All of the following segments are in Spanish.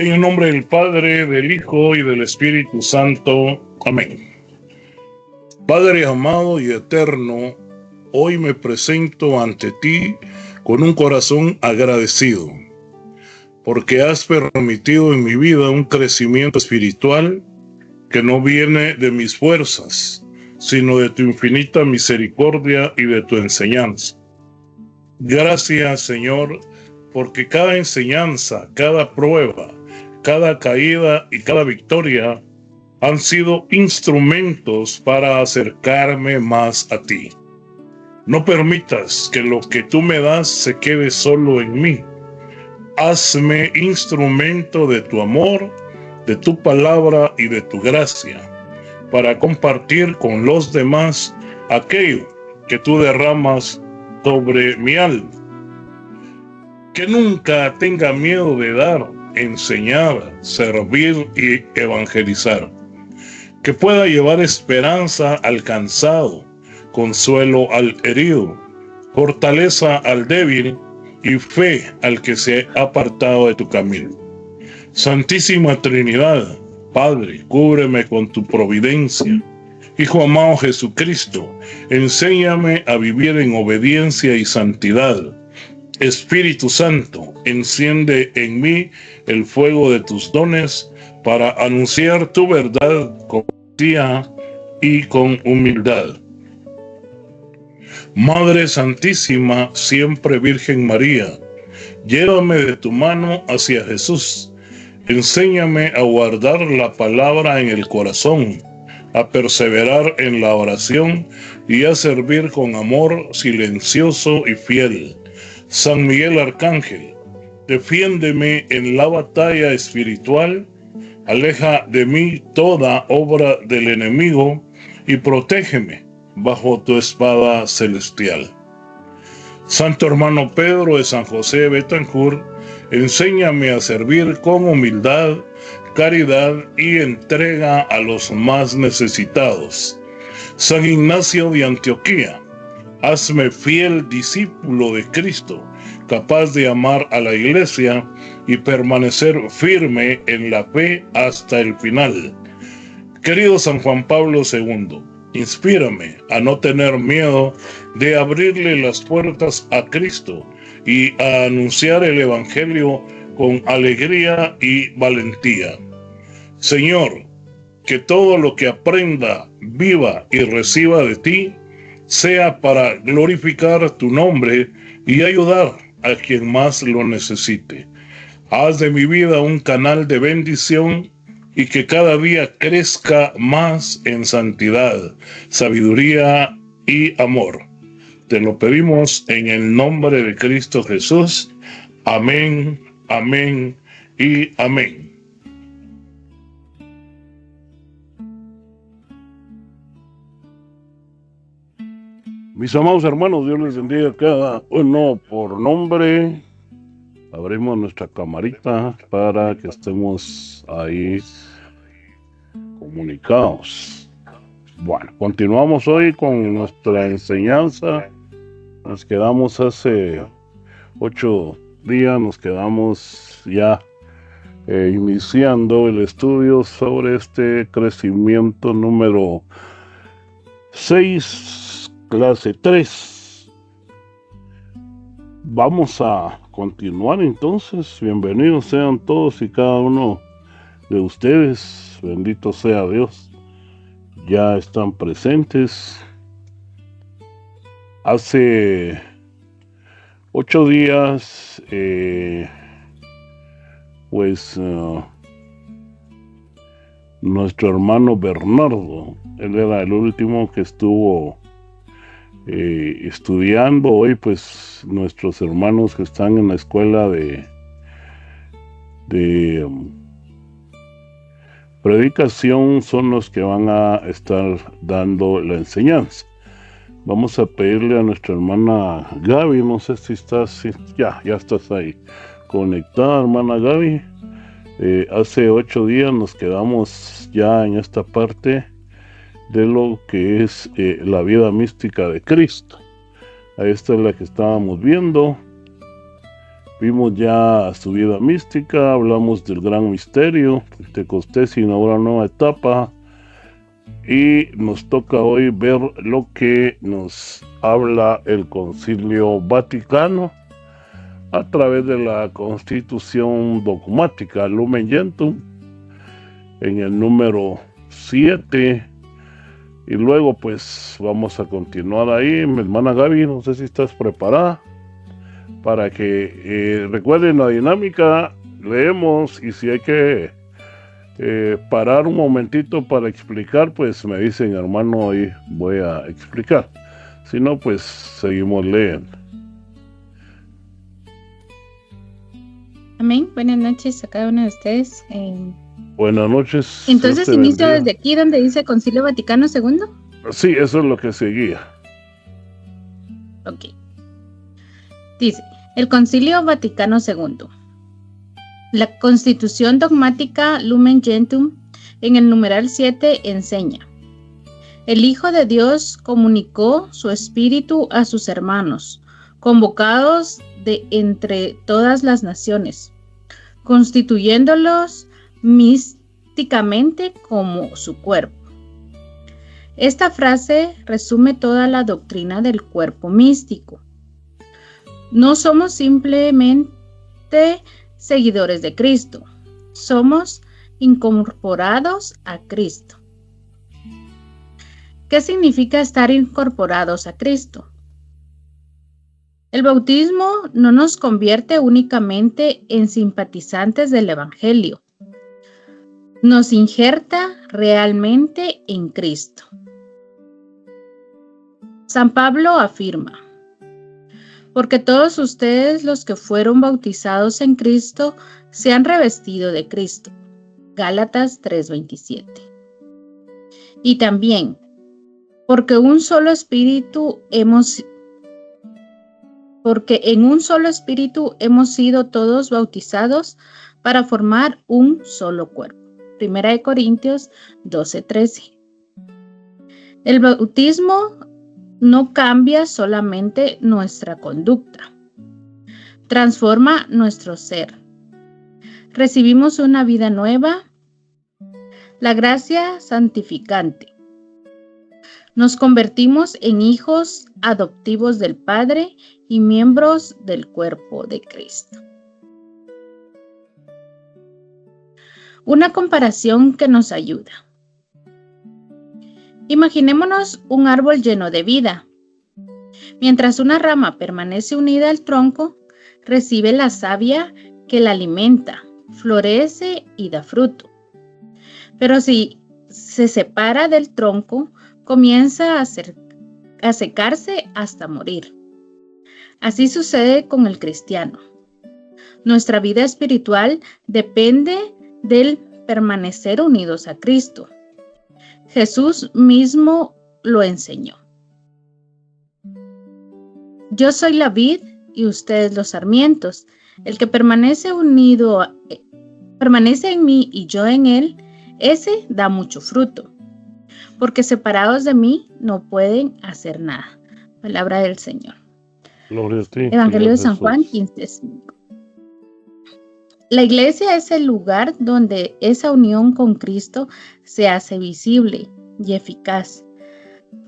En el nombre del Padre, del Hijo y del Espíritu Santo. Amén. Padre amado y eterno, hoy me presento ante ti con un corazón agradecido, porque has permitido en mi vida un crecimiento espiritual que no viene de mis fuerzas, sino de tu infinita misericordia y de tu enseñanza. Gracias, Señor, porque cada enseñanza, cada prueba, cada caída y cada victoria han sido instrumentos para acercarme más a ti. No permitas que lo que tú me das se quede solo en mí. Hazme instrumento de tu amor, de tu palabra y de tu gracia, para compartir con los demás aquello que tú derramas sobre mi alma. Que nunca tenga miedo de dar, enseñar, servir y evangelizar. Que pueda llevar esperanza al cansado, consuelo al herido, fortaleza al débil y fe al que se ha apartado de tu camino. Santísima Trinidad, Padre, cúbreme con tu providencia. Hijo amado Jesucristo, enséñame a vivir en obediencia y santidad. Espíritu Santo, enciende en mí el fuego de tus dones para anunciar tu verdad con valentía y con humildad. Madre Santísima, siempre Virgen María, llévame de tu mano hacia Jesús. Enséñame a guardar la palabra en el corazón, a perseverar en la oración y a servir con amor silencioso y fiel. San Miguel Arcángel, defiéndeme en la batalla espiritual, aleja de mí toda obra del enemigo y protégeme bajo tu espada celestial. Santo hermano Pedro de San José de Betancourt, enséñame a servir con humildad, caridad y entrega a los más necesitados. San Ignacio de Antioquía, hazme fiel discípulo de Cristo, capaz de amar a la Iglesia y permanecer firme en la fe hasta el final. Querido San Juan Pablo II, inspírame a no tener miedo de abrirle las puertas a Cristo y a anunciar el Evangelio con alegría y valentía. Señor, que todo lo que aprenda, viva y reciba de ti sea para glorificar tu nombre y ayudar a quien más lo necesite. Haz de mi vida un canal de bendición y que cada día crezca más en santidad, sabiduría y amor. Te lo pedimos en el nombre de Cristo Jesús. Amén, amén y amén. Mis amados hermanos, Dios les bendiga a cada uno por nombre. Abrimos nuestra camarita para que estemos ahí comunicados. Bueno, continuamos hoy con nuestra enseñanza. Nos quedamos hace 8 días, nos quedamos ya iniciando el estudio sobre este crecimiento número 6. Clase 3. Vamos a continuar entonces. Bienvenidos sean todos y cada uno de ustedes. Bendito sea Dios. Ya están presentes. Hace 8 días, nuestro hermano Bernardo, él era el último que estuvo estudiando. Hoy pues nuestros hermanos que están en la escuela de predicación son los que van a estar dando la enseñanza. Vamos a pedirle a nuestra hermana Gaby, no sé si estás, ya estás ahí conectada, hermana Gaby. Hace 8 días nos quedamos ya en esta parte de lo que es la vida mística de Cristo. Esta es la que estábamos viendo. Vimos ya su vida mística, hablamos del gran misterio, Pentecostés inaugura una nueva etapa, y nos toca hoy ver lo que nos habla el Concilio Vaticano a través de la Constitución Dogmática Lumen Gentium, en el número 7, y luego pues vamos a continuar ahí. Mi hermana Gaby, no sé si estás preparada para que recuerden la dinámica. Leemos, y si hay que parar un momentito para explicar, pues me dicen, hermano, ahí voy a explicar. Si no, pues seguimos leyendo. Amén. Buenas noches a cada uno de ustedes. Buenas noches. Entonces inicio desde aquí donde dice Concilio Vaticano II. Sí, eso es lo que seguía. Ok. Dice, el Concilio Vaticano II. La Constitución Dogmática Lumen Gentium, en el numeral 7, enseña: el Hijo de Dios comunicó su espíritu a sus hermanos, convocados de entre todas las naciones, constituyéndolos místicamente como su cuerpo. Esta frase resume toda la doctrina del cuerpo místico. No somos simplemente seguidores de Cristo, somos incorporados a Cristo. ¿Qué significa estar incorporados a Cristo? El bautismo no nos convierte únicamente en simpatizantes del Evangelio, nos injerta realmente en Cristo. San Pablo afirma: porque todos ustedes los que fueron bautizados en Cristo se han revestido de Cristo. Gálatas 3:27. Y también, porque en un solo espíritu hemos sido todos bautizados para formar un solo cuerpo. 1 Corintios 12:13. El bautismo no cambia solamente nuestra conducta, transforma nuestro ser. Recibimos una vida nueva, la gracia santificante. Nos convertimos en hijos adoptivos del Padre y miembros del cuerpo de Cristo. Una comparación que nos ayuda. Imaginémonos un árbol lleno de vida. Mientras una rama permanece unida al tronco, recibe la savia que la alimenta, florece y da fruto. Pero si se separa del tronco, comienza a secarse hasta morir. Así sucede con el cristiano. Nuestra vida espiritual depende del permanecer unidos a Cristo. Jesús mismo lo enseñó. Yo soy la vid y ustedes los sarmientos. El que permanece en mí y yo en él, ese da mucho fruto, porque separados de mí no pueden hacer nada. Palabra del Señor. Gloria a ti, Evangelio de San Juan 15:5. La iglesia es el lugar donde esa unión con Cristo se hace visible y eficaz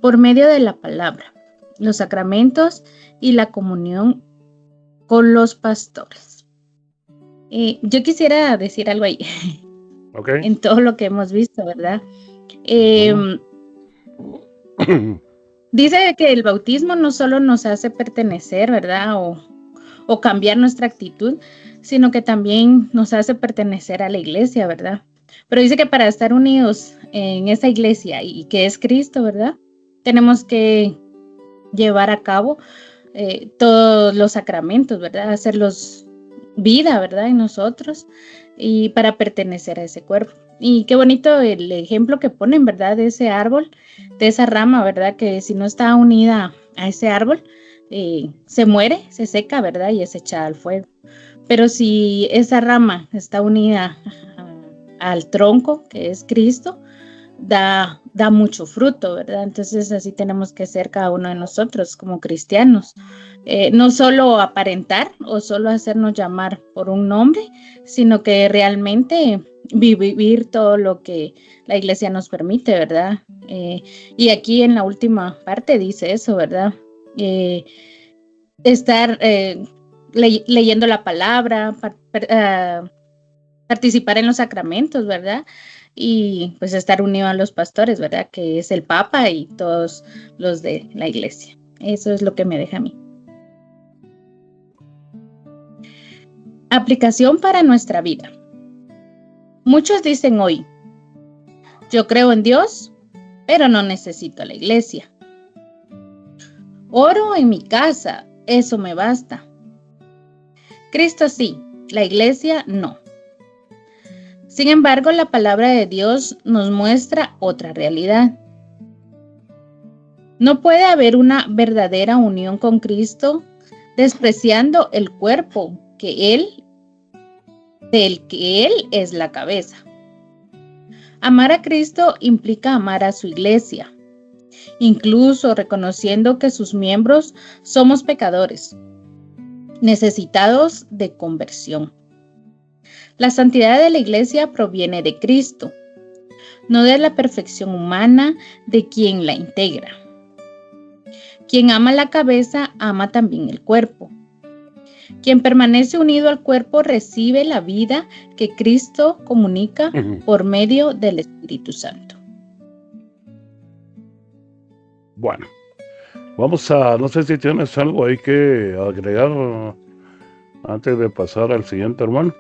por medio de la palabra, los sacramentos y la comunión con los pastores. Yo quisiera decir algo ahí. Okay. En todo lo que hemos visto, ¿verdad? Dice que el bautismo no solo nos hace pertenecer, ¿verdad? O cambiar nuestra actitud, sino que también nos hace pertenecer a la iglesia, ¿verdad? Pero dice que para estar unidos en esa iglesia y que es Cristo, ¿verdad? Tenemos que llevar a cabo todos los sacramentos, ¿verdad? Hacerlos vida, ¿verdad? En nosotros y para pertenecer a ese cuerpo. Y qué bonito el ejemplo que ponen, ¿verdad? De ese árbol, de esa rama, ¿verdad? Que si no está unida a ese árbol, se muere, se seca, ¿verdad? Y es echada al fuego. Pero si esa rama está unida al tronco, que es Cristo, da mucho fruto, ¿verdad? Entonces así tenemos que ser cada uno de nosotros como cristianos. No solo aparentar o solo hacernos llamar por un nombre, sino que realmente vivir todo lo que la iglesia nos permite, ¿verdad? Y aquí en la última parte dice eso, ¿verdad? Estar leyendo la palabra, participar en los sacramentos, ¿verdad? Y pues estar unido a los pastores, ¿verdad? Que es el Papa y todos los de la iglesia. Eso es lo que me deja a mí. Aplicación para nuestra vida. Muchos dicen hoy, yo creo en Dios, pero no necesito a la iglesia. Oro en mi casa, eso me basta. Cristo sí, la iglesia no. Sin embargo, la palabra de Dios nos muestra otra realidad. No puede haber una verdadera unión con Cristo despreciando el cuerpo del que Él es la cabeza. Amar a Cristo implica amar a su iglesia, incluso reconociendo que sus miembros somos pecadores, necesitados de conversión. La santidad de la iglesia proviene de Cristo, no de la perfección humana de quien la integra. Quien ama la cabeza, ama también el cuerpo. Quien permanece unido al cuerpo recibe la vida que Cristo comunica por medio del Espíritu Santo. Bueno, no sé si tienes algo ahí que agregar antes de pasar al siguiente hermano.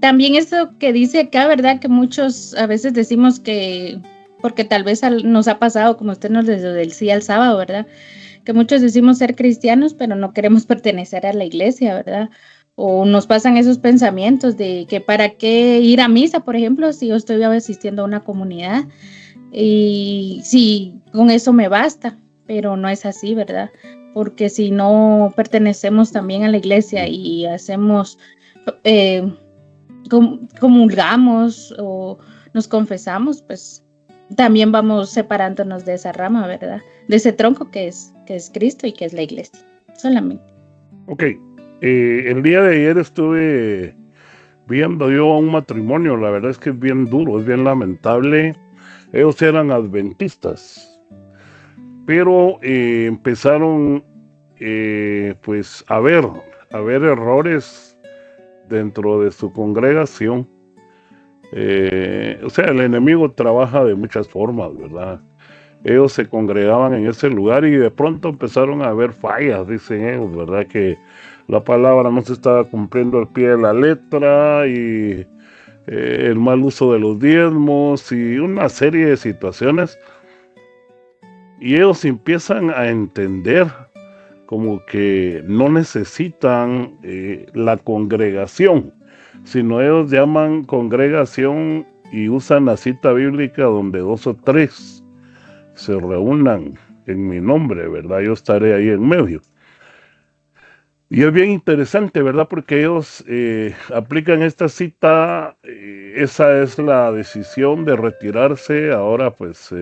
También eso que dice acá, ¿verdad? Que muchos a veces decimos que, porque tal vez nos ha pasado, como usted nos decía el sábado, ¿verdad? Que muchos decimos ser cristianos, pero no queremos pertenecer a la iglesia, ¿verdad? O nos pasan esos pensamientos de que para qué ir a misa, por ejemplo, si yo estoy asistiendo a una comunidad y si con eso me basta, pero no es así, ¿verdad? Porque si no pertenecemos también a la iglesia y hacemos, comulgamos o nos confesamos, pues también vamos separándonos de esa rama, ¿verdad? De ese tronco que es Cristo y que es la iglesia, solamente. Ok, el día de ayer estuve viendo yo a un matrimonio, la verdad es que es bien duro, es bien lamentable. Ellos eran adventistas, pero empezaron pues a ver errores dentro de su congregación. O sea, el enemigo trabaja de muchas formas, ¿verdad? Ellos se congregaban en ese lugar y de pronto empezaron a haber fallas, dicen ellos, ¿verdad? Que la palabra no se estaba cumpliendo al pie de la letra y el mal uso de los diezmos y una serie de situaciones. Y ellos empiezan a entender como que no necesitan la congregación, sino ellos llaman congregación y usan la cita bíblica donde 2 o 3 se reúnan en mi nombre, ¿verdad? Yo estaré ahí en medio. Y es bien interesante, ¿verdad? Porque ellos aplican esta cita, esa es la decisión de retirarse. Ahora pues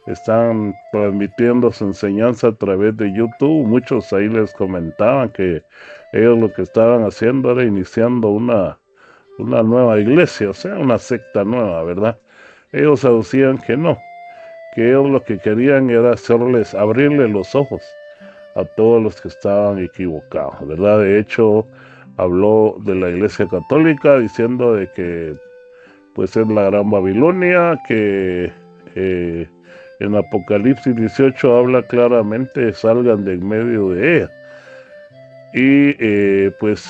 están transmitiendo su enseñanza a través de YouTube. Muchos ahí les comentaban que ellos lo que estaban haciendo era iniciando una nueva iglesia, o sea, una secta nueva, ¿verdad? Ellos aducían que no, que ellos lo que querían era abrirle los ojos a todos los que estaban equivocados, ¿verdad? De hecho, habló de la Iglesia Católica diciendo de que pues es la Gran Babilonia, que en Apocalipsis 18 habla claramente, salgan de en medio de ella. Y pues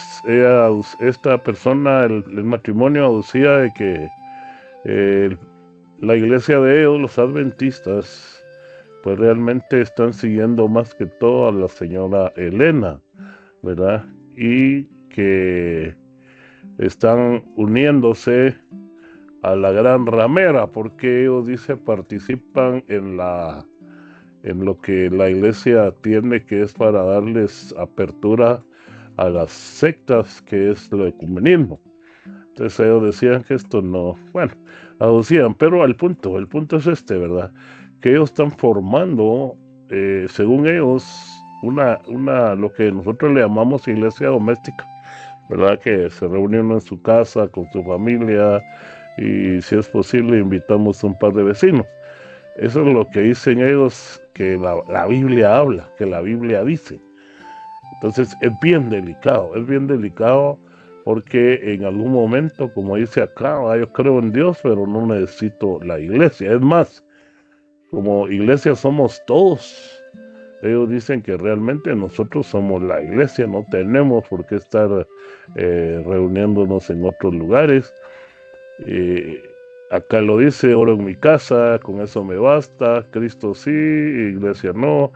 esta persona, el matrimonio aducía de que la iglesia de ellos, los adventistas, pues realmente están siguiendo más que todo a la señora Elena, ¿verdad? Y que están uniéndose a la gran ramera, porque ellos, dice, participan en lo que la iglesia tiene, que es para darles apertura a las sectas, que es lo ecumenismo. Entonces ellos decían que esto no, bueno, aducían, pero el punto es este, ¿verdad? Que ellos están formando, según ellos, lo que nosotros le llamamos iglesia doméstica, ¿verdad? Que se reúnen en su casa con su familia y si es posible invitamos un par de vecinos. Eso es lo que dicen ellos que la Biblia habla, que la Biblia dice. Entonces es bien delicado porque en algún momento, como dice acá, yo creo en Dios, pero no necesito la iglesia. Es más, como iglesia somos todos. Ellos dicen que realmente nosotros somos la iglesia, no tenemos por qué estar reuniéndonos en otros lugares. Acá lo dice, oro en mi casa, con eso me basta, Cristo sí, iglesia no.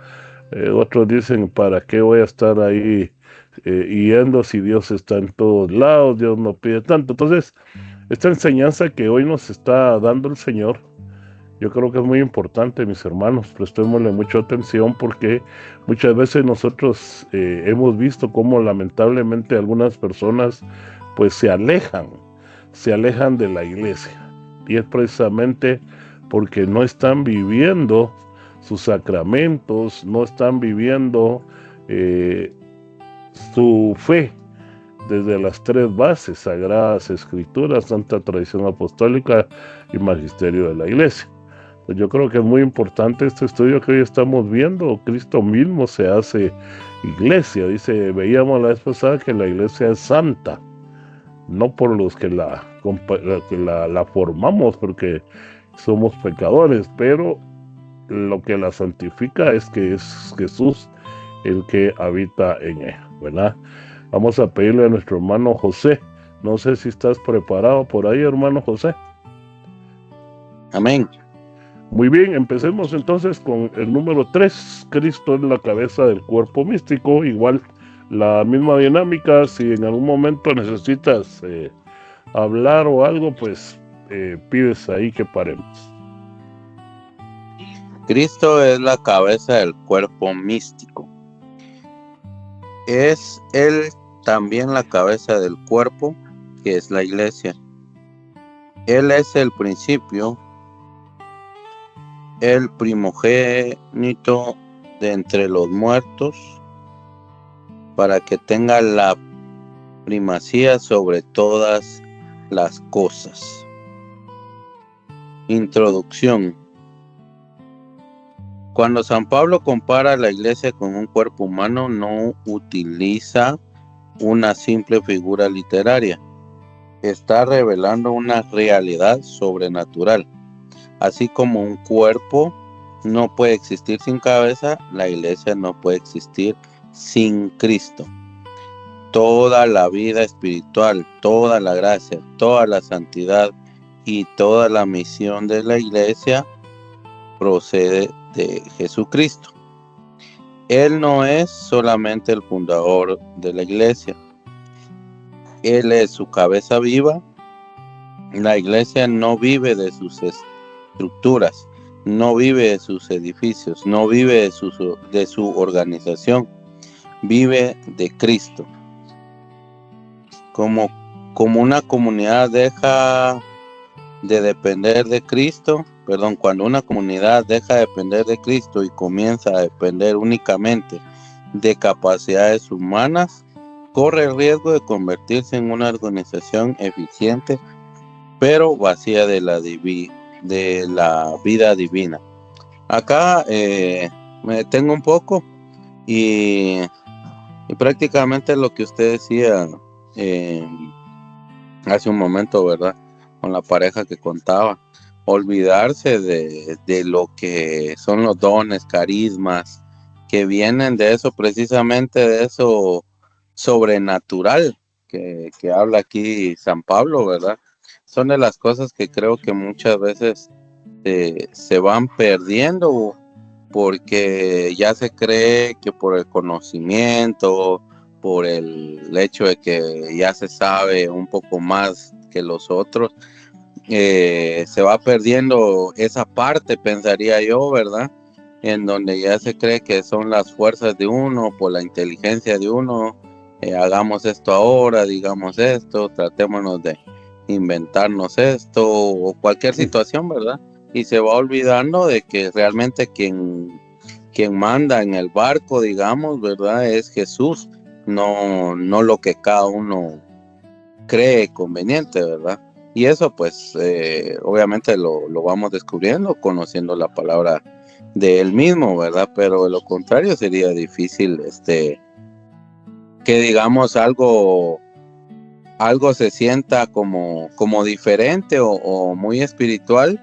Otros dicen, ¿para qué voy a estar ahí yendo si Dios está en todos lados? Dios no pide tanto. Entonces, esta enseñanza que hoy nos está dando el Señor, yo creo que es muy importante, mis hermanos. Prestémosle mucha atención porque muchas veces nosotros hemos visto cómo lamentablemente algunas personas pues se alejan de la iglesia. Y es precisamente porque no están viviendo sus sacramentos, no están viviendo su fe desde las tres bases: Sagradas Escrituras, Santa Tradición Apostólica y Magisterio de la Iglesia. Pues yo creo que es muy importante este estudio que hoy estamos viendo. Cristo mismo se hace iglesia. Veíamos la vez pasada que la iglesia es santa, no por los que la formamos, porque somos pecadores, pero lo que la santifica es que es Jesús el que habita en ella, ¿verdad? Vamos a pedirle a nuestro hermano José. No sé si estás preparado por ahí, hermano José. Amén. Muy bien, empecemos entonces con el número 3. Cristo es la cabeza del cuerpo místico. Igual, la misma dinámica. Si en algún momento necesitas hablar o algo, pues pides ahí que paremos. Cristo es la cabeza del cuerpo místico. Es Él también la cabeza del cuerpo, que es la iglesia. Él es el principio, el primogénito de entre los muertos, para que tenga la primacía sobre todas las cosas. Introducción. Cuando San Pablo compara a la iglesia con un cuerpo humano, no utiliza una simple figura literaria. Está revelando una realidad sobrenatural. Así como un cuerpo no puede existir sin cabeza, la iglesia no puede existir sin Cristo. Toda la vida espiritual, toda la gracia, toda la santidad y toda la misión de la iglesia procede de Jesucristo. Él no es solamente el fundador de la iglesia. Él es su cabeza viva. La iglesia no vive de sus estructuras, no vive de sus edificios, no vive de su organización, vive de Cristo. Como una comunidad deja de depender de Cristo, cuando una comunidad deja de depender de Cristo y comienza a depender únicamente de capacidades humanas, corre el riesgo de convertirse en una organización eficiente, pero vacía de la vida divina. Acá me detengo un poco y prácticamente lo que usted decía hace un momento, ¿verdad? Con la pareja que contaba, olvidarse de lo que son los dones, carismas, que vienen de eso, precisamente de eso sobrenatural que habla aquí San Pablo, ¿verdad? Son de las cosas que creo que muchas veces se van perdiendo porque ya se cree que por el conocimiento, por el hecho de que ya se sabe un poco más que los otros, se va perdiendo esa parte, pensaría yo, ¿verdad? En donde ya se cree que son las fuerzas de uno, por la inteligencia de uno, hagamos esto ahora, digamos esto, tratémonos inventarnos esto o cualquier situación, ¿verdad? Y se va olvidando de que realmente quien manda en el barco, digamos, ¿verdad? Es Jesús, no lo que cada uno cree conveniente, ¿verdad? Y eso pues obviamente lo vamos descubriendo, conociendo la palabra de él mismo, ¿verdad? Pero de lo contrario sería difícil que digamos algo se sienta como diferente o muy espiritual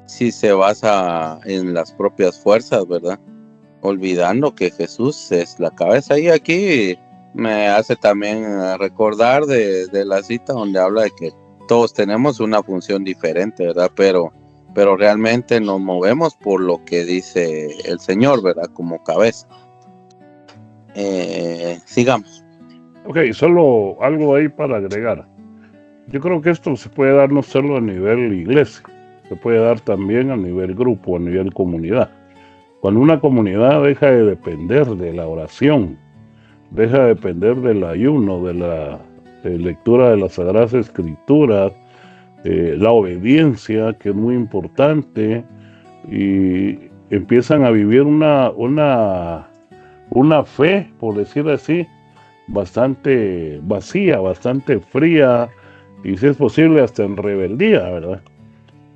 si se basa en las propias fuerzas, ¿verdad? Olvidando que Jesús es la cabeza. Y aquí me hace también recordar de la cita donde habla de que todos tenemos una función diferente, ¿verdad? Pero realmente nos movemos por lo que dice el Señor, ¿verdad? Como cabeza. Sigamos. Ok, solo algo ahí para agregar. Yo creo que esto se puede dar no solo a nivel iglesia, se puede dar también a nivel grupo, a nivel comunidad. Cuando una comunidad deja de depender de la oración, deja de depender del ayuno, de la lectura de las Sagradas Escrituras, la obediencia, que es muy importante, y empiezan a vivir una fe, por decir así, bastante vacía, bastante fría, y si es posible hasta en rebeldía, ¿verdad?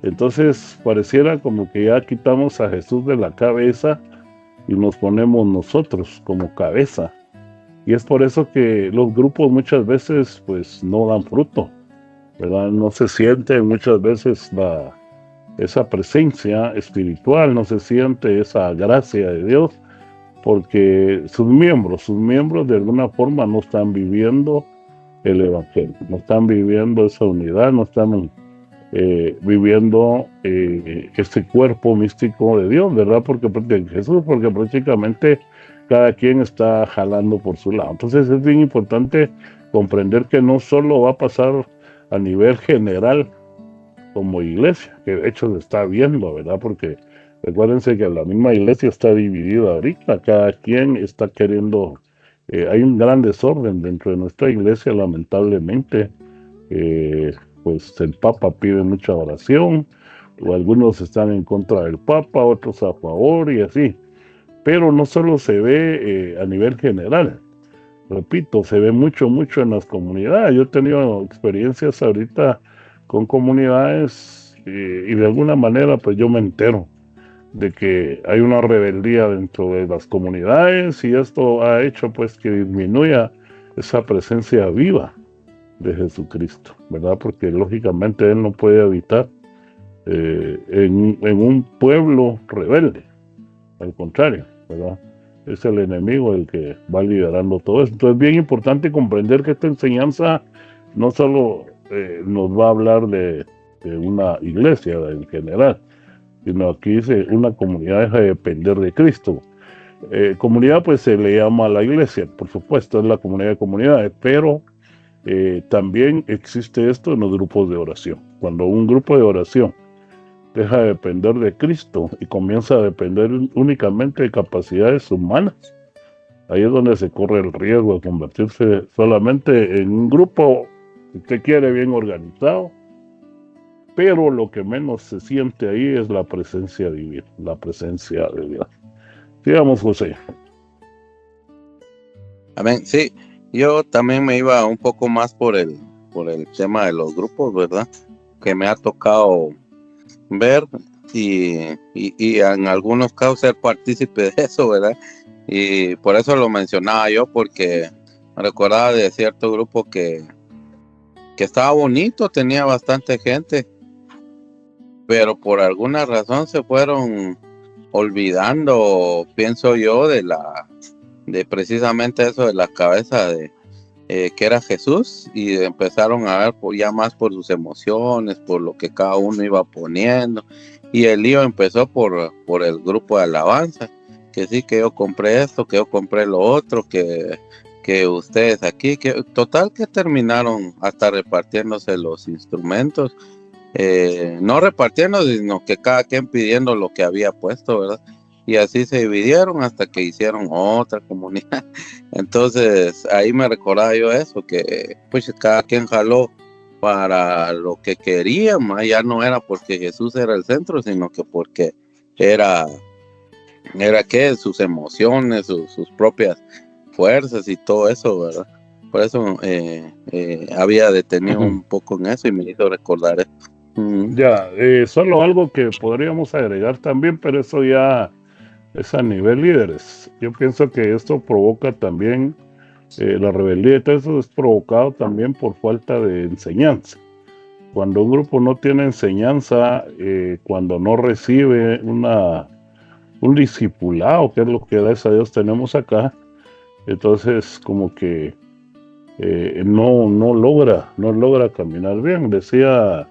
Entonces pareciera como que ya quitamos a Jesús de la cabeza y nos ponemos nosotros como cabeza. Y es por eso que los grupos muchas veces pues no dan fruto, ¿verdad? No se siente muchas veces esa presencia espiritual, no se siente esa gracia de Dios, porque sus miembros de alguna forma no están viviendo el evangelio, no están viviendo esa unidad, no están viviendo este cuerpo místico de Dios, ¿verdad? Porque Jesús, porque prácticamente cada quien está jalando por su lado. Entonces es bien importante comprender que no solo va a pasar a nivel general como iglesia, que de hecho se está viendo, ¿verdad? Porque recuérdense que la misma iglesia está dividida ahorita, cada quien está queriendo, hay un gran desorden dentro de nuestra iglesia, lamentablemente. Pues el Papa pide mucha oración, o algunos están en contra del Papa, otros a favor y así. Pero no solo se ve a nivel general, repito, se ve mucho en las comunidades. Yo he tenido experiencias ahorita con comunidades y de alguna manera pues yo me entero de que hay una rebeldía dentro de las comunidades y esto ha hecho pues que disminuya esa presencia viva de Jesucristo, ¿verdad? Porque lógicamente Él no puede habitar en un pueblo rebelde, al contrario, ¿verdad? Es el enemigo el que va liderando todo esto. Entonces es bien importante comprender que esta enseñanza no solo nos va a hablar de una iglesia en general, sino aquí dice una comunidad deja de depender de Cristo. Comunidad pues se le llama a la iglesia, por supuesto, es la comunidad de comunidades, pero también existe esto en los grupos de oración. Cuando un grupo de oración deja de depender de Cristo y comienza a depender únicamente de capacidades humanas, ahí es donde se corre el riesgo de convertirse solamente en un grupo, si usted quiere, bien organizado, pero lo que menos se siente ahí es la presencia divina, la presencia de Dios. Sigamos, José. Amén. Sí, yo también me iba un poco más por el tema de los grupos, ¿verdad? Que me ha tocado ver y en algunos casos ser partícipe de eso, ¿verdad? Y por eso lo mencionaba yo, porque me recordaba de cierto grupo que estaba bonito, tenía bastante gente, pero por alguna razón se fueron olvidando, pienso yo, de precisamente eso de la cabeza de que era Jesús, y empezaron a ver ya más por sus emociones, por lo que cada uno iba poniendo, y el lío empezó por el grupo de alabanza, que sí, que yo compré esto, que yo compré lo otro, que ustedes aquí, que total que terminaron hasta repartiéndose los instrumentos, no repartiendo, sino que cada quien pidiendo lo que había puesto, ¿verdad? Y así se dividieron hasta que hicieron otra comunidad. Entonces ahí me recordaba yo eso, que pues cada quien jaló para lo que querían, ya no era porque Jesús era el centro, sino que porque era que sus emociones, sus propias fuerzas y todo eso, ¿verdad? Por eso había detenido un poco en eso y me hizo recordar eso. Ya, solo algo que podríamos agregar también, pero eso ya es a nivel líderes. Yo pienso que esto provoca también la rebeldía, y todo eso es provocado también por falta de enseñanza. Cuando un grupo no tiene enseñanza, cuando no recibe un discipulado, que es lo que gracias a Dios tenemos acá, entonces como que no logra caminar bien. Decía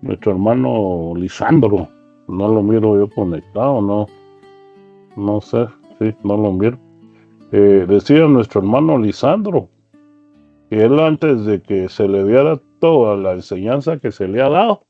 nuestro hermano Lisandro, no lo miro yo conectado, no sé, sí, no lo miro. Decía nuestro hermano Lisandro que él, antes de que se le diera toda la enseñanza que se le ha dado,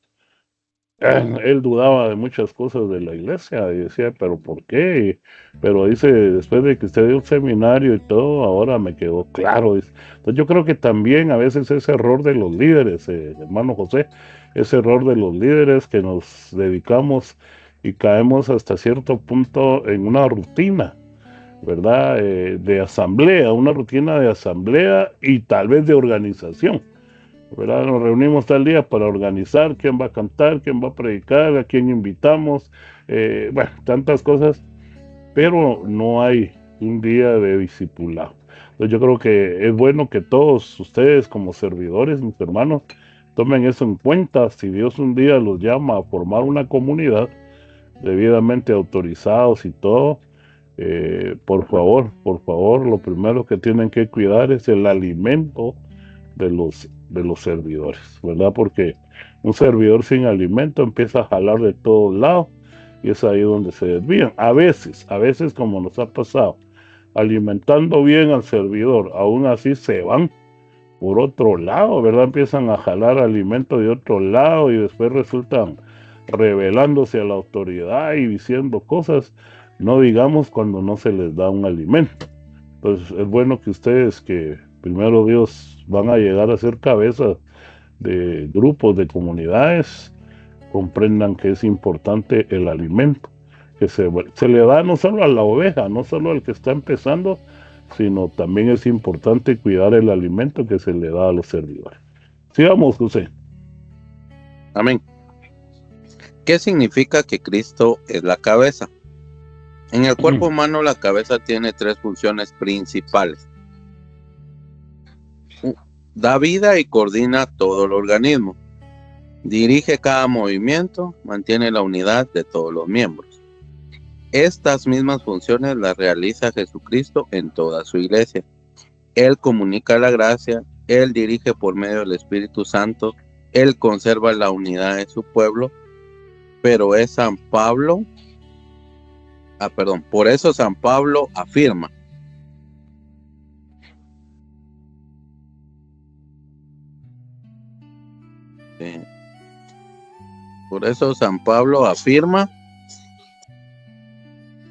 él dudaba de muchas cosas de la iglesia y decía, pero ¿por qué? Pero dice, después de que usted dio un seminario y todo, ahora me quedó claro. Dice. Entonces yo creo que también a veces ese error de los líderes, hermano José, ese error de los líderes que nos dedicamos y caemos hasta cierto punto en una rutina, ¿verdad? De asamblea, una rutina de asamblea y tal vez de organización, ¿verdad? Nos reunimos tal día para organizar quién va a cantar, quién va a predicar, a quién invitamos, bueno, tantas cosas, pero no hay un día de discipulado. Entonces yo creo que es bueno que todos ustedes como servidores, mis hermanos, tomen eso en cuenta. Si Dios un día los llama a formar una comunidad debidamente autorizados y todo, por favor, lo primero que tienen que cuidar es el alimento de los servidores, ¿verdad? Porque un servidor sin alimento empieza a jalar de todos lados y es ahí donde se desvían. A veces como nos ha pasado, alimentando bien al servidor, aún así se van por otro lado, ¿verdad? Empiezan a jalar alimento de otro lado y después resultan rebelándose a la autoridad y diciendo cosas, no digamos cuando no se les da un alimento. Entonces es bueno que ustedes, que primero Dios van a llegar a ser cabezas de grupos, de comunidades, comprendan que es importante el alimento, que se le da no solo a la oveja, no solo al que está empezando, sino también es importante cuidar el alimento que se le da a los servidores. Sigamos, José. Amén. ¿Qué significa que Cristo es la cabeza? En el cuerpo humano la cabeza tiene tres funciones principales. Da vida y coordina todo el organismo. Dirige cada movimiento, mantiene la unidad de todos los miembros. Estas mismas funciones las realiza Jesucristo en toda su iglesia. Él comunica la gracia, Él dirige por medio del Espíritu Santo, Él conserva la unidad de su pueblo, pero es San Pablo, por eso San Pablo afirma: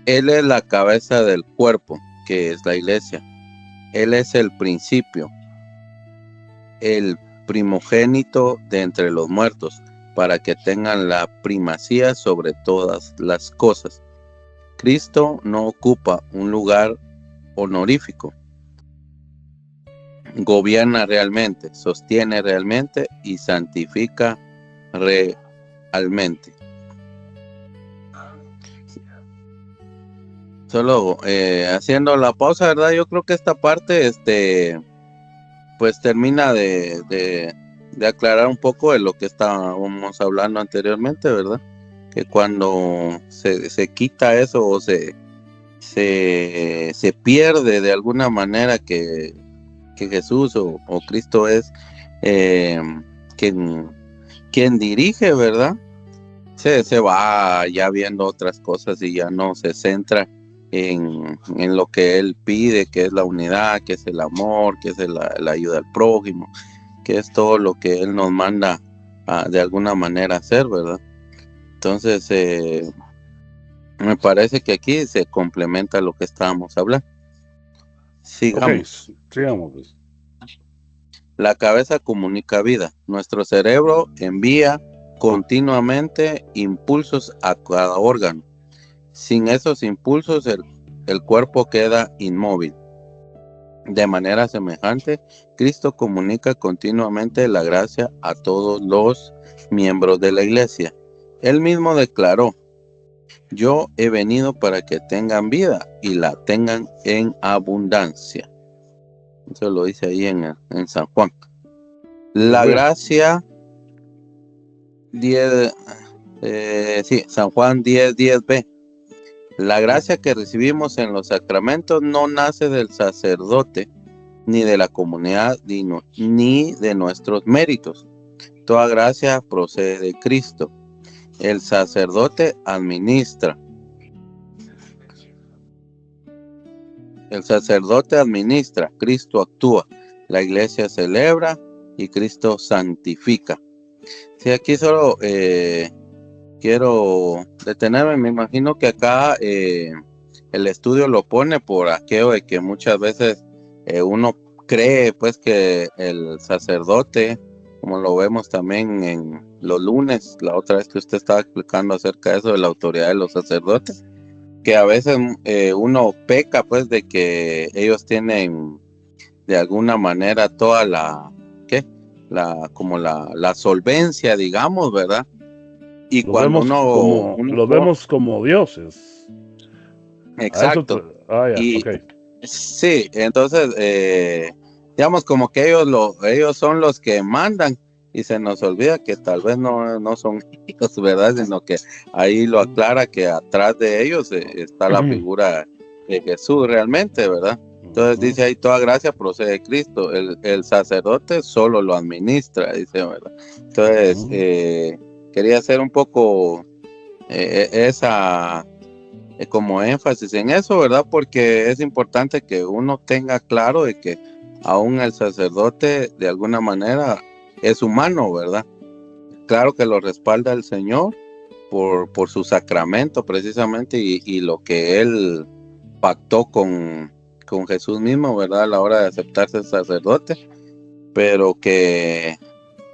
Él es la cabeza del cuerpo, que es la iglesia. Él es el principio, el primogénito de entre los muertos, para que tengan la primacía sobre todas las cosas. Cristo no ocupa un lugar honorífico. Gobierna realmente, sostiene realmente y santifica realmente. Solo haciendo la pausa, ¿verdad? Yo creo que esta parte pues termina de aclarar un poco de lo que estábamos hablando anteriormente, ¿verdad? Que cuando se quita eso o se pierde de alguna manera que Jesús o Cristo es quien dirige, ¿verdad? Se va ya viendo otras cosas y ya no se centra en lo que Él pide, que es la unidad, que es el amor, que es la ayuda al prójimo, que es todo lo que Él nos manda de alguna manera hacer, ¿verdad? Entonces me parece que aquí se complementa lo que estábamos hablando. Sigamos. Okay, sigamos. La cabeza comunica vida. Nuestro cerebro envía continuamente impulsos a cada órgano. Sin esos impulsos, el cuerpo queda inmóvil. De manera semejante, Cristo comunica continuamente la gracia a todos los miembros de la iglesia. Él mismo declaró: yo he venido para que tengan vida y la tengan en abundancia. Eso lo dice ahí en San Juan. La Bueno, gracia 10, San Juan 10:10b. La gracia que recibimos en los sacramentos no nace del sacerdote, ni de la comunidad, ni de nuestros méritos. Toda gracia procede de Cristo. El sacerdote administra. Cristo actúa. La iglesia celebra y Cristo santifica. Sí, aquí solo quiero detenerme. Me imagino que acá el estudio lo pone por aquello de que muchas veces uno cree pues que el sacerdote, como lo vemos también en los lunes, la otra vez que usted estaba explicando acerca de eso, de la autoridad de los sacerdotes, que a veces uno peca pues de que ellos tienen de alguna manera toda la solvencia, digamos, ¿verdad? Y los cuando los vemos como dioses. A eso exacto. ya, Y ok. sí, entonces digamos como que ellos son los que mandan, y se nos olvida que tal vez no son ellos, ¿verdad? Sino que ahí lo aclara que atrás de ellos está la figura de Jesús realmente, ¿verdad? Entonces dice ahí: toda gracia procede de Cristo. El sacerdote solo lo administra, dice, ¿verdad? Entonces quería hacer un poco esa como énfasis en eso, ¿verdad? Porque es importante que uno tenga claro de que aún el sacerdote de alguna manera es humano, ¿verdad? Claro que lo respalda el Señor por su sacramento precisamente, y lo que él pactó con Jesús mismo, ¿verdad? A la hora de aceptarse sacerdote, pero que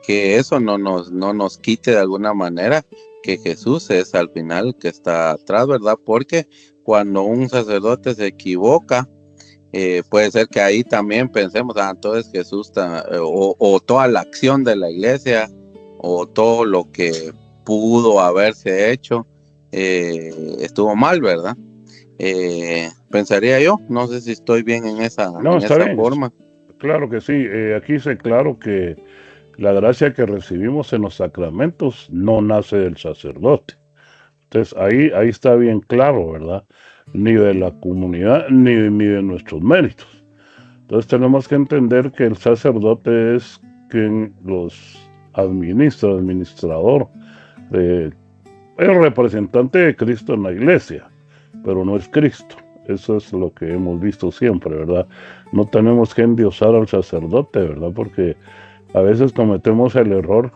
eso no nos quite de alguna manera que Jesús es al final el que está atrás, ¿verdad? Porque cuando un sacerdote se equivoca, puede ser que ahí también pensemos: entonces Jesús o toda la acción de la iglesia o todo lo que pudo haberse hecho estuvo mal, ¿verdad? Pensaría yo, no sé si estoy bien en esa Está bien. forma. Claro que sí. Aquí dice claro que la gracia que recibimos en los sacramentos no nace del sacerdote. Entonces ahí está bien claro, ¿verdad? Ni de la comunidad, ni de nuestros méritos. Entonces tenemos que entender que el sacerdote es quien los administrador, es representante de Cristo en la iglesia, pero no es Cristo. Eso es lo que hemos visto siempre, ¿verdad? No tenemos que endiosar al sacerdote, ¿verdad? Porque a veces cometemos el error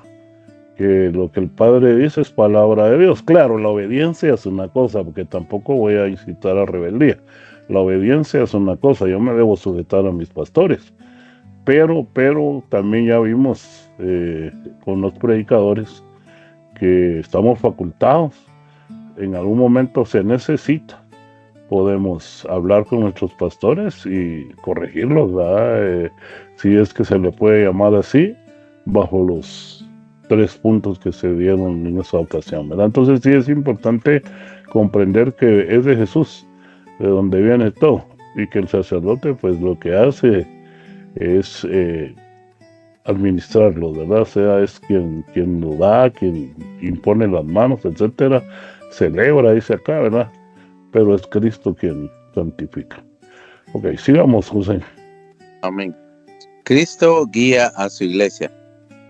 que lo que el Padre dice es palabra de Dios. Claro, la obediencia es una cosa, porque tampoco voy a incitar a rebeldía. La obediencia es una cosa, yo me debo sujetar a mis pastores. Pero también ya vimos con los predicadores que estamos facultados. En algún momento se necesita. Podemos hablar con nuestros pastores y corregirlos, ¿verdad? Si es que se le puede llamar así, bajo los 3 puntos que se dieron en esa ocasión, ¿verdad? Entonces sí es importante comprender que es de Jesús, de donde viene todo, y que el sacerdote pues lo que hace es administrarlo, ¿verdad? O sea, es quien lo da, quien impone las manos, etcétera, celebra, dice acá, ¿verdad? Pero es Cristo quien santifica. Ok, sigamos, José. Amén. Cristo guía a su iglesia.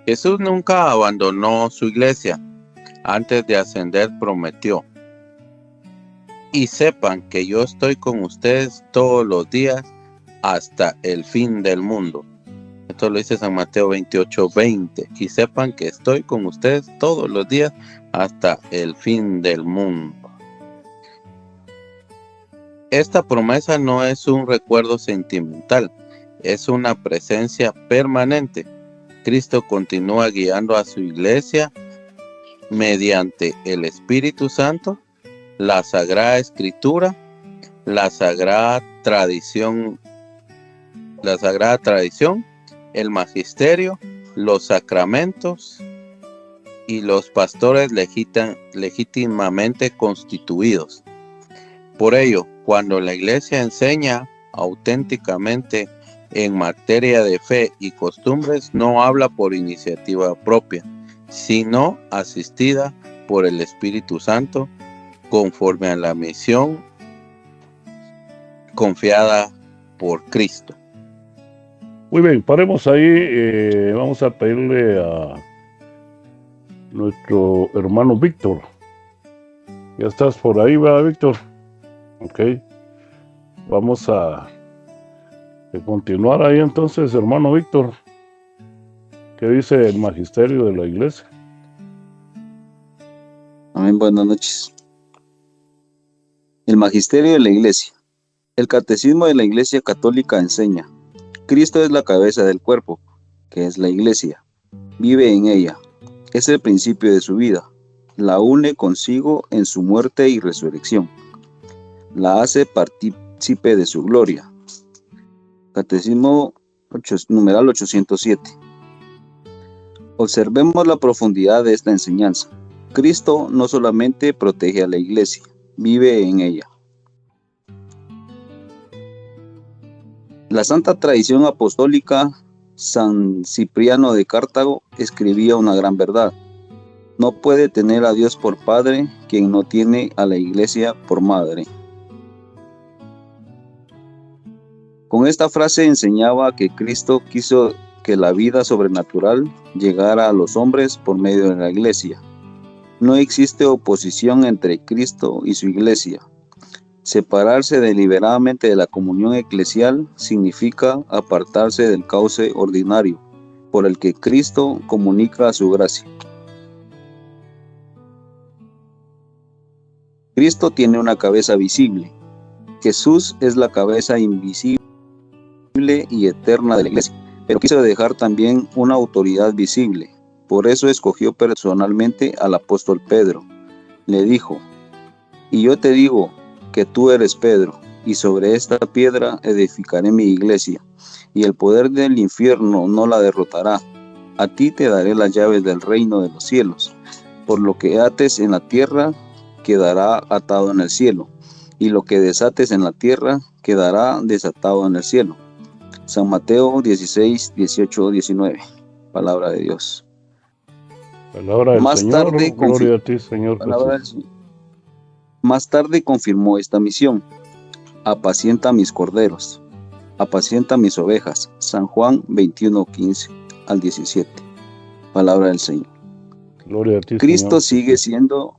Jesús nunca abandonó su iglesia. Antes de ascender prometió: y sepan que yo estoy con ustedes todos los días hasta el fin del mundo. Esto lo dice San Mateo 28:20. Y sepan que estoy con ustedes todos los días hasta el fin del mundo. Esta promesa no es un recuerdo sentimental, es una presencia permanente. Cristo continúa guiando a su iglesia mediante el Espíritu Santo, la Sagrada Escritura, la Sagrada Tradición, el Magisterio, los sacramentos y los pastores legítimamente constituidos. Por ello, cuando la Iglesia enseña auténticamente en materia de fe y costumbres, no habla por iniciativa propia, sino asistida por el Espíritu Santo, conforme a la misión confiada por Cristo. Muy bien, paremos ahí. Vamos a pedirle a nuestro hermano Víctor. Ya estás por ahí, ¿verdad, Víctor? Ok. Vamos a continuar ahí entonces, hermano Víctor. ¿Qué dice el magisterio de la iglesia? Amén, buenas noches. El magisterio de la iglesia. El catecismo de la Iglesia Católica enseña: Cristo es la cabeza del cuerpo, que es la iglesia. Vive en ella. Es el principio de su vida. La une consigo en su muerte y resurrección. La hace partícipe de su gloria. Catecismo numeral 807. Observemos la profundidad de esta enseñanza. Cristo no solamente protege a la iglesia, vive en ella. La santa tradición apostólica, San Cipriano de Cartago escribía una gran verdad: no puede tener a Dios por padre quien no tiene a la iglesia por madre. Con esta frase enseñaba que Cristo quiso que la vida sobrenatural llegara a los hombres por medio de la iglesia. No existe oposición entre Cristo y su iglesia. Separarse deliberadamente de la comunión eclesial significa apartarse del cauce ordinario por el que Cristo comunica su gracia. Cristo tiene una cabeza visible. Jesús es la cabeza invisible y eterna de la iglesia, pero quiso dejar también una autoridad visible. Por eso escogió personalmente al apóstol Pedro. Le dijo: y yo te digo que tú eres Pedro, y sobre esta piedra edificaré mi iglesia, y el poder del infierno no la derrotará. A ti te daré las llaves del reino de los cielos. Por lo que ates en la tierra, quedará atado en el cielo, y lo que desates en la tierra, quedará desatado en el cielo. San Mateo 16, 18, 19. Palabra de Dios. Palabra del Señor, gloria a ti, Señor Jesús. Más tarde confirmó esta misión: apacienta mis corderos, apacienta mis ovejas. San Juan 21, 15 al 17. Palabra del Señor. Gloria a ti, Cristo Señor.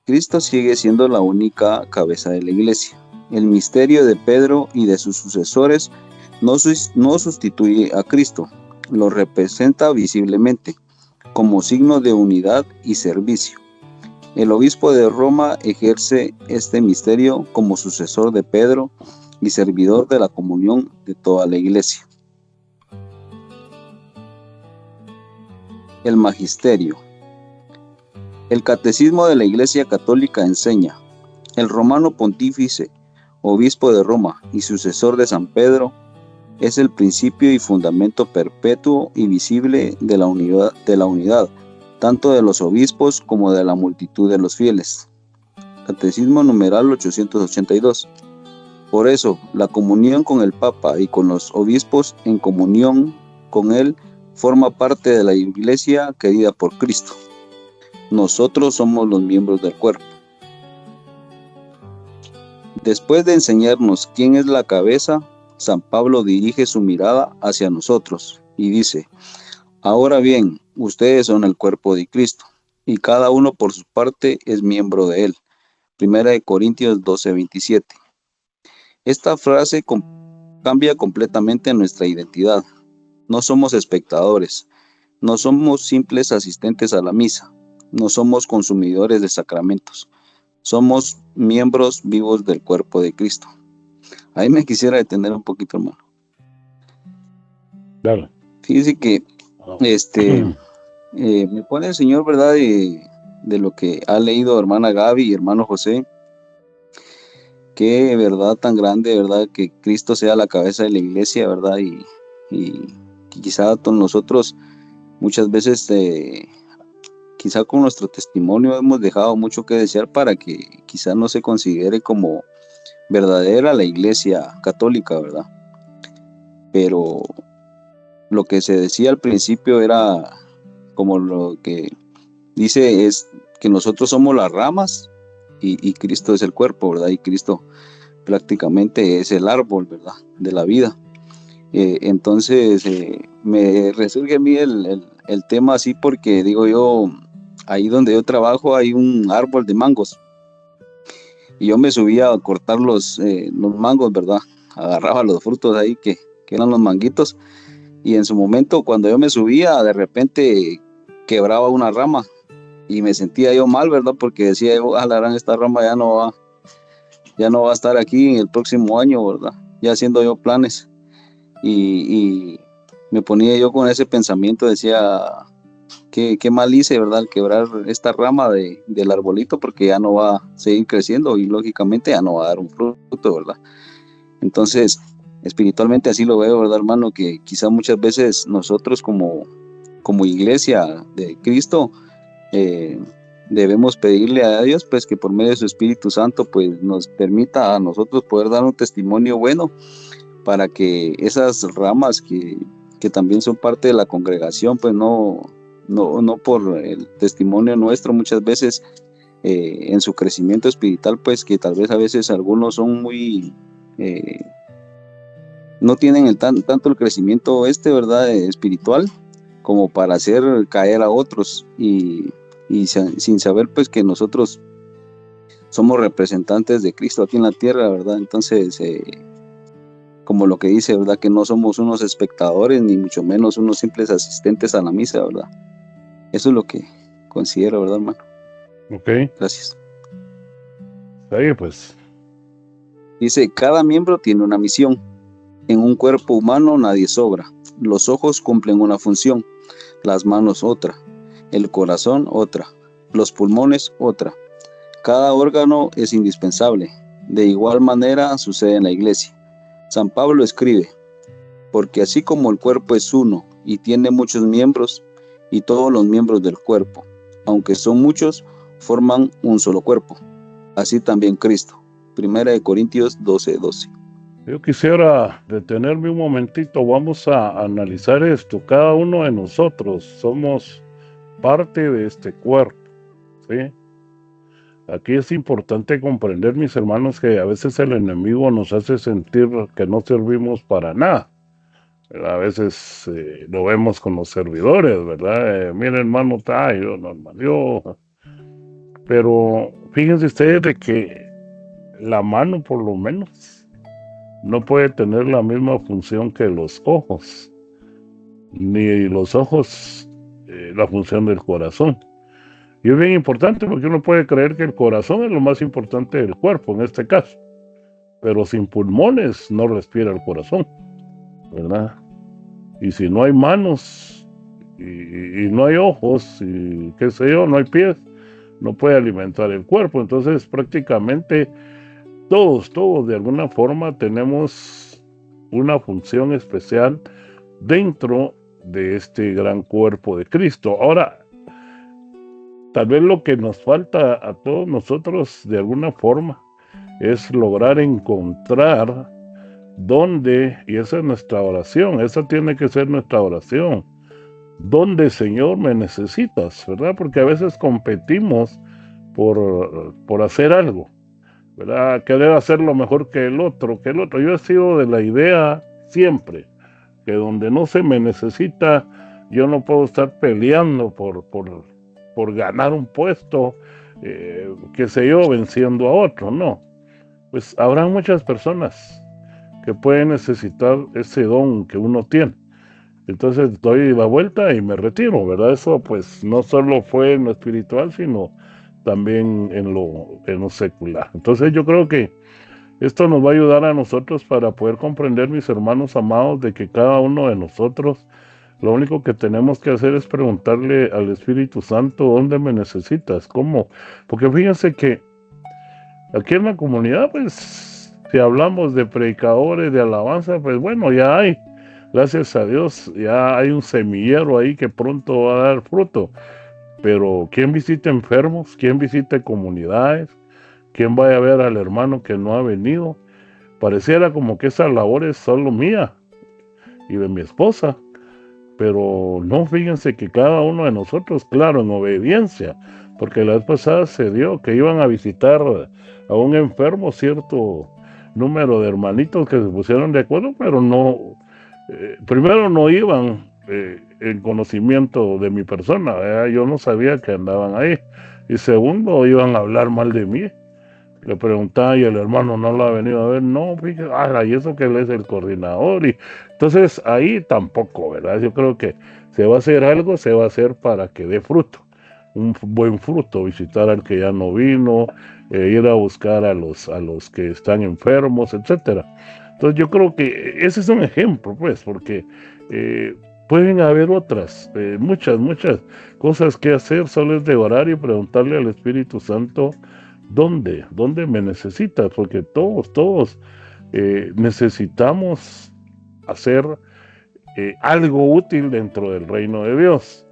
Cristo sigue siendo la única cabeza de la iglesia. El misterio de Pedro y de sus sucesores no sustituye a Cristo, lo representa visiblemente, como signo de unidad y servicio. El obispo de Roma ejerce este misterio como sucesor de Pedro y servidor de la comunión de toda la iglesia. El magisterio. El catecismo de la Iglesia Católica enseña: el romano pontífice, obispo de Roma y sucesor de San Pedro, es el principio y fundamento perpetuo y visible de la unidad, tanto de los obispos como de la multitud de los fieles. Catecismo numeral 882. Por eso, la comunión con el Papa y con los obispos en comunión con él forma parte de la Iglesia querida por Cristo. Nosotros somos los miembros del cuerpo. Después de enseñarnos quién es la cabeza, San Pablo dirige su mirada hacia nosotros y dice: ahora bien, ustedes son el cuerpo de Cristo, y cada uno por su parte es miembro de él. 1 Corintios 12:27. Esta frase cambia completamente nuestra identidad. No somos espectadores, no somos simples asistentes a la misa, no somos consumidores de sacramentos, somos miembros vivos del cuerpo de Cristo. Ahí me quisiera detener un poquito, hermano. Claro. Fíjese que me pone el Señor, ¿verdad? De lo que ha leído hermana Gaby y hermano José. Qué verdad tan grande, ¿verdad? Que Cristo sea la cabeza de la iglesia, ¿verdad? Y quizá todos nosotros muchas veces, quizá con nuestro testimonio hemos dejado mucho que desear para que quizá no se considere como verdadera la iglesia católica, ¿verdad? Pero lo que se decía al principio era como lo que dice es que nosotros somos las ramas y Cristo es el cuerpo, ¿verdad? Y Cristo prácticamente es el árbol, ¿verdad? De la vida. Entonces me resurge a mí el tema así porque digo yo, ahí donde yo trabajo hay un árbol de mangos y yo me subía a cortar los mangos, ¿verdad? Agarraba los frutos ahí que eran los manguitos y en su momento cuando yo me subía de repente quebraba una rama y me sentía yo mal, ¿verdad? Porque decía yo, la gran esta rama ya no va a estar aquí en el próximo año, ¿verdad? Ya haciendo yo planes y me ponía yo con ese pensamiento, decía, qué mal hice, ¿verdad? Al quebrar esta rama del arbolito porque ya no va a seguir creciendo y lógicamente ya no va a dar un fruto, ¿verdad? Entonces, espiritualmente así lo veo, ¿verdad, hermano? Que quizá muchas veces nosotros como iglesia de Cristo debemos pedirle a Dios pues que por medio de su Espíritu Santo pues nos permita a nosotros poder dar un testimonio bueno para que esas ramas que también son parte de la congregación pues no por el testimonio nuestro muchas veces en su crecimiento espiritual pues que tal vez a veces algunos son muy no tienen tanto el crecimiento ¿verdad? Espiritual como para hacer caer a otros y sin saber pues que nosotros somos representantes de Cristo aquí en la tierra, ¿verdad? Entonces, como lo que dice, ¿verdad? Que no somos unos espectadores ni mucho menos unos simples asistentes a la misa, ¿verdad? Eso es lo que considero, ¿verdad, hermano? Ok. Gracias. Ahí pues. Dice, cada miembro tiene una misión. En un cuerpo humano nadie sobra. Los ojos cumplen una función, las manos otra, el corazón otra, los pulmones otra. Cada órgano es indispensable. De igual manera sucede en la iglesia. San Pablo escribe, porque así como el cuerpo es uno y tiene muchos miembros, y todos los miembros del cuerpo, aunque son muchos, forman un solo cuerpo. Así también Cristo. 1 Corintios 12:12. Yo quisiera detenerme un momentito, vamos a analizar esto. Cada uno de nosotros somos parte de este cuerpo, ¿sí? Aquí es importante comprender, mis hermanos, que a veces el enemigo nos hace sentir que no servimos para nada. A veces lo vemos con los servidores, ¿verdad? Mira, hermano, yo normal, yo. Pero fíjense ustedes de que la mano, por lo menos, no puede tener la misma función que los ojos, ni los ojos la función del corazón. Y es bien importante porque uno puede creer que el corazón es lo más importante del cuerpo, en este caso. Pero sin pulmones no respira el corazón, ¿verdad? Y si no hay manos y no hay ojos y qué sé yo, no hay pies, no puede alimentar el cuerpo. Entonces prácticamente todos de alguna forma tenemos una función especial dentro de este gran cuerpo de Cristo. Ahora, tal vez lo que nos falta a todos nosotros de alguna forma es lograr encontrar dónde, y esa es nuestra oración, esa tiene que ser nuestra oración, dónde, Señor, me necesitas, ¿verdad? Porque a veces competimos por hacer algo, ¿verdad? Querer hacerlo mejor que el otro. Yo he sido de la idea siempre que donde no se me necesita, yo no puedo estar peleando por ganar un puesto, qué sé yo, venciendo a otro, no. Pues habrá muchas personas que pueden necesitar ese don que uno tiene. Entonces doy la vuelta y me retiro, ¿verdad? Eso pues no solo fue en lo espiritual, sino también en lo secular. Entonces yo creo que Esto nos va a ayudar a nosotros para poder comprender, mis hermanos amados, de que cada uno de nosotros, lo único que tenemos que hacer es preguntarle al Espíritu Santo, ¿dónde me necesitas? ¿Cómo? Porque fíjense que aquí en la comunidad, pues, si hablamos de predicadores, de alabanza, pues bueno, ya hay, gracias a Dios, ya hay un semillero ahí que pronto va a dar fruto. Pero ¿quién visita enfermos? ¿Quién visita comunidades? ¿Quién vaya a ver al hermano que no ha venido? Pareciera como que esa labor es solo mía y de mi esposa. Pero no, fíjense que cada uno de nosotros, claro, en obediencia, porque la vez pasada se dio que iban a visitar a un enfermo cierto número de hermanitos que se pusieron de acuerdo, pero no, primero no iban en conocimiento de mi persona, yo no sabía que andaban ahí, y segundo, iban a hablar mal de mí. Le preguntaba y el hermano no lo ha venido a ver, no, fíjate, y eso que él es el coordinador, y entonces ahí tampoco, ¿verdad? Yo creo que se va a hacer algo, se va a hacer para que dé fruto, un buen fruto, visitar al que ya no vino, ir a buscar a los que están enfermos, etcétera. Entonces yo creo que ese es un ejemplo, pues, porque pueden haber otras, muchas cosas que hacer, solo es de orar y preguntarle al Espíritu Santo, ¿dónde me necesitas? Porque todos necesitamos hacer algo útil dentro del reino de Dios.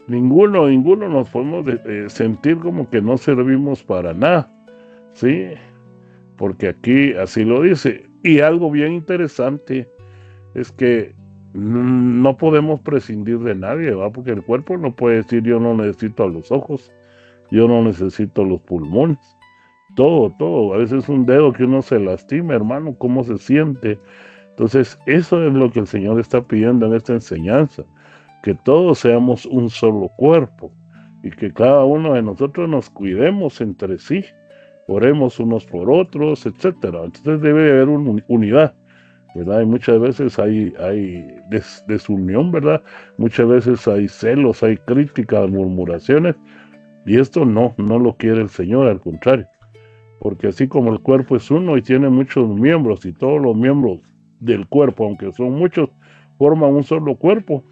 Ninguno nos podemos sentir como que no servimos para nada, ¿sí? Porque aquí así lo dice. Y algo bien interesante es que no podemos prescindir de nadie, ¿va? Porque el cuerpo no puede decir yo no necesito a los ojos, yo no necesito los pulmones, todo, a veces un dedo que uno se lastima, hermano, cómo se siente. Entonces, eso es lo que el Señor está pidiendo en esta enseñanza, que todos seamos un solo cuerpo, y que cada uno de nosotros nos cuidemos entre sí, oremos unos por otros, etcétera. Entonces debe de haber una unidad, ¿verdad? Y muchas veces hay desunión, ¿verdad? Muchas veces hay celos, hay críticas, murmuraciones, y esto no lo quiere el Señor, al contrario, porque así como el cuerpo es uno y tiene muchos miembros, y todos los miembros del cuerpo, aunque son muchos, forman un solo cuerpo,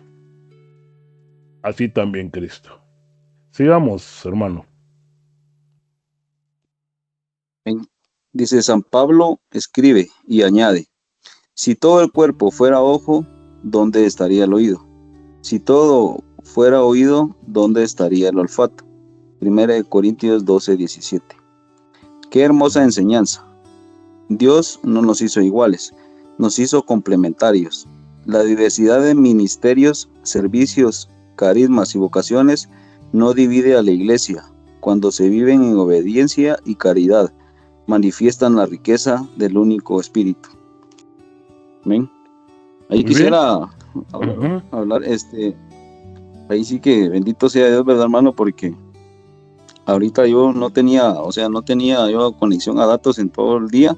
así también Cristo. Sigamos, hermano. Dice San Pablo, escribe y añade, si todo el cuerpo fuera ojo, ¿dónde estaría el oído? Si todo fuera oído, ¿dónde estaría el olfato? 1 Corintios 12:17. Qué hermosa enseñanza. Dios no nos hizo iguales, nos hizo complementarios. La diversidad de ministerios, servicios, carismas y vocaciones no divide a la iglesia. Cuando se viven en obediencia y caridad, manifiestan la riqueza del único Espíritu. Amén. Ahí quisiera hablar, ahí sí que bendito sea Dios, ¿verdad, hermano? Porque ahorita yo no tenía yo conexión a datos en todo el día,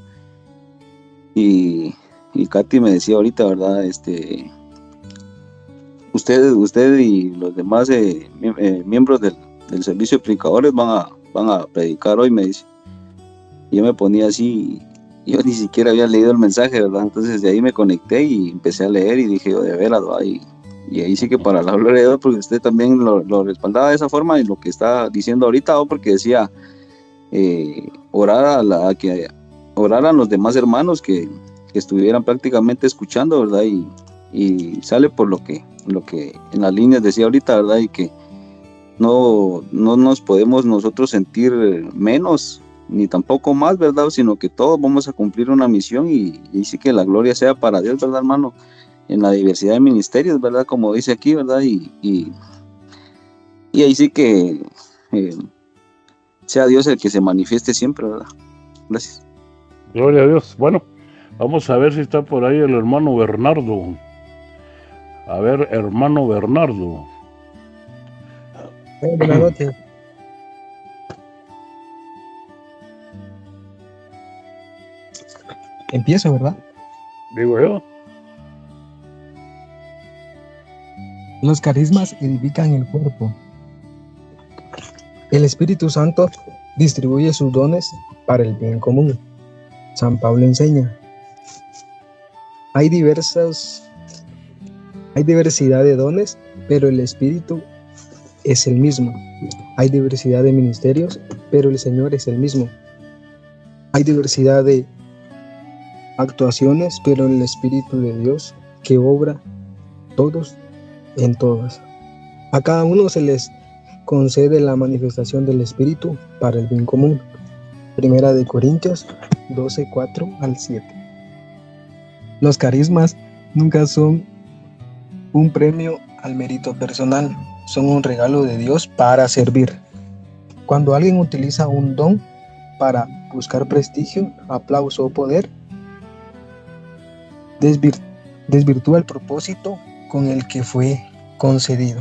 y Katy me decía ahorita, ¿verdad? Usted y los demás miembros del servicio de predicadores van a predicar hoy, me dice. Y yo me ponía así, yo ni siquiera había leído el mensaje, ¿verdad? Entonces de ahí me conecté y empecé a leer y dije, de veras, ¿verdad? Y ahí sí que para la gloria de Dios, porque usted también lo respaldaba de esa forma, y lo que está diciendo ahorita, ¿no? Porque decía orar a los demás hermanos que estuvieran prácticamente escuchando, ¿verdad? Y sale por lo que en las líneas decía ahorita, ¿verdad? Y que no nos podemos nosotros sentir menos ni tampoco más, ¿verdad? Sino que todos vamos a cumplir una misión, y sí que la gloria sea para Dios, ¿verdad, hermano? En la diversidad de ministerios, ¿verdad? Como dice aquí, ¿verdad? Y ahí sí que sea Dios el que se manifieste siempre, ¿verdad? Gracias. Gloria a Dios. Bueno, vamos a ver si está por ahí el hermano Bernardo. A ver, hermano Bernardo. Buenas noches. Empiezo, ¿verdad? Digo yo. Los carismas edifican el cuerpo. El Espíritu Santo distribuye sus dones para el bien común. San Pablo enseña. Hay diversidad de dones, pero el Espíritu es el mismo. Hay diversidad de ministerios, pero el Señor es el mismo. Hay diversidad de actuaciones, pero el Espíritu de Dios que obra todos en todas. A cada uno se les concede la manifestación del Espíritu para el bien común. Primera de Corintios 12, 4 al 7. Los carismas nunca son un premio al mérito personal, son un regalo de Dios para servir. Cuando alguien utiliza un don para buscar prestigio, aplauso o poder, desvirtúa el propósito con el que fue concedido.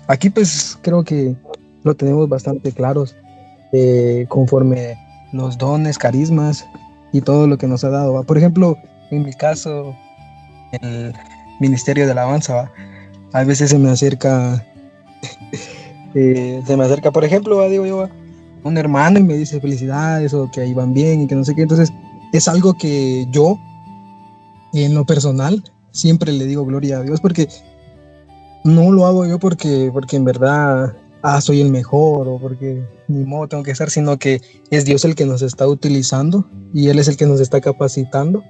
Aquí pues creo que lo tenemos bastante claros, conforme los dones, carismas y todo lo que nos ha dado, ¿va? Por ejemplo, en mi caso, el ministerio de alabanza, ¿va? A veces se me acerca, por ejemplo, ¿va? Digo yo, un hermano y me dice felicidades o que ahí van bien y que no sé qué. Entonces es algo que yo, en lo personal, siempre le digo gloria a Dios, porque no lo hago yo porque en verdad soy el mejor o porque ni modo tengo que estar, sino que es Dios el que nos está utilizando y Él es el que nos está capacitando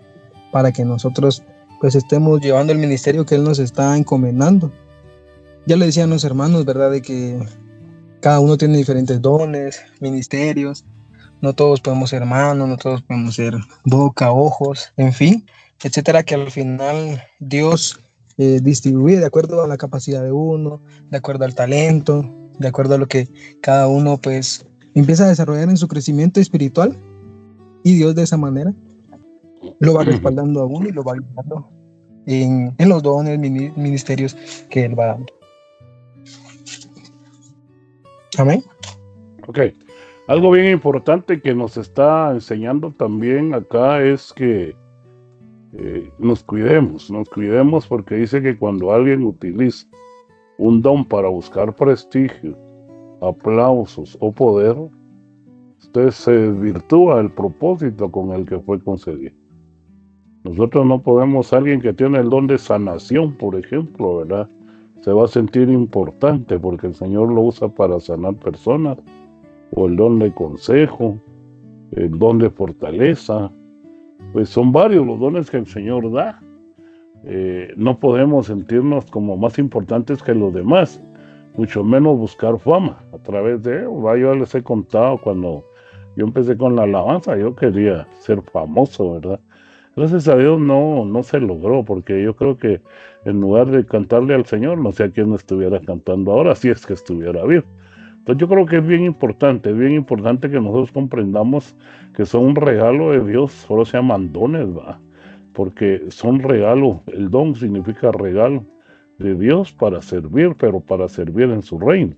para que nosotros pues estemos llevando el ministerio que Él nos está encomendando. Ya le decían los hermanos, ¿verdad?, de que cada uno tiene diferentes dones, ministerios, no todos podemos ser manos, no todos podemos ser boca, ojos, en fin, etcétera, que al final Dios distribuye de acuerdo a la capacidad de uno, de acuerdo al talento, de acuerdo a lo que cada uno pues empieza a desarrollar en su crecimiento espiritual, y Dios de esa manera lo va respaldando a uno y lo va ayudando en los dones, ministerios que Él va dando. Amén. Ok. Algo bien importante que nos está enseñando también acá es que nos cuidemos porque dice que cuando alguien utiliza un don para buscar prestigio, aplausos o poder, usted se desvirtúa el propósito con el que fue concedido. Nosotros no podemos, alguien que tiene el don de sanación, por ejemplo, ¿verdad?, se va a sentir importante porque el Señor lo usa para sanar personas, o el don de consejo, el don de fortaleza, pues son varios los dones que el Señor da. No podemos sentirnos como más importantes que los demás, mucho menos buscar fama a través de él. Yo les he contado cuando yo empecé con la alabanza, yo quería ser famoso, ¿verdad? Gracias a Dios no se logró, porque yo creo que en lugar de cantarle al Señor, no sé a quién estuviera cantando ahora, si es que estuviera vivo. Entonces yo creo que es bien importante que nosotros comprendamos que son un regalo de Dios, solo se llaman dones, ¿va? Porque son regalo, el don significa regalo de Dios para servir, pero para servir en su reino.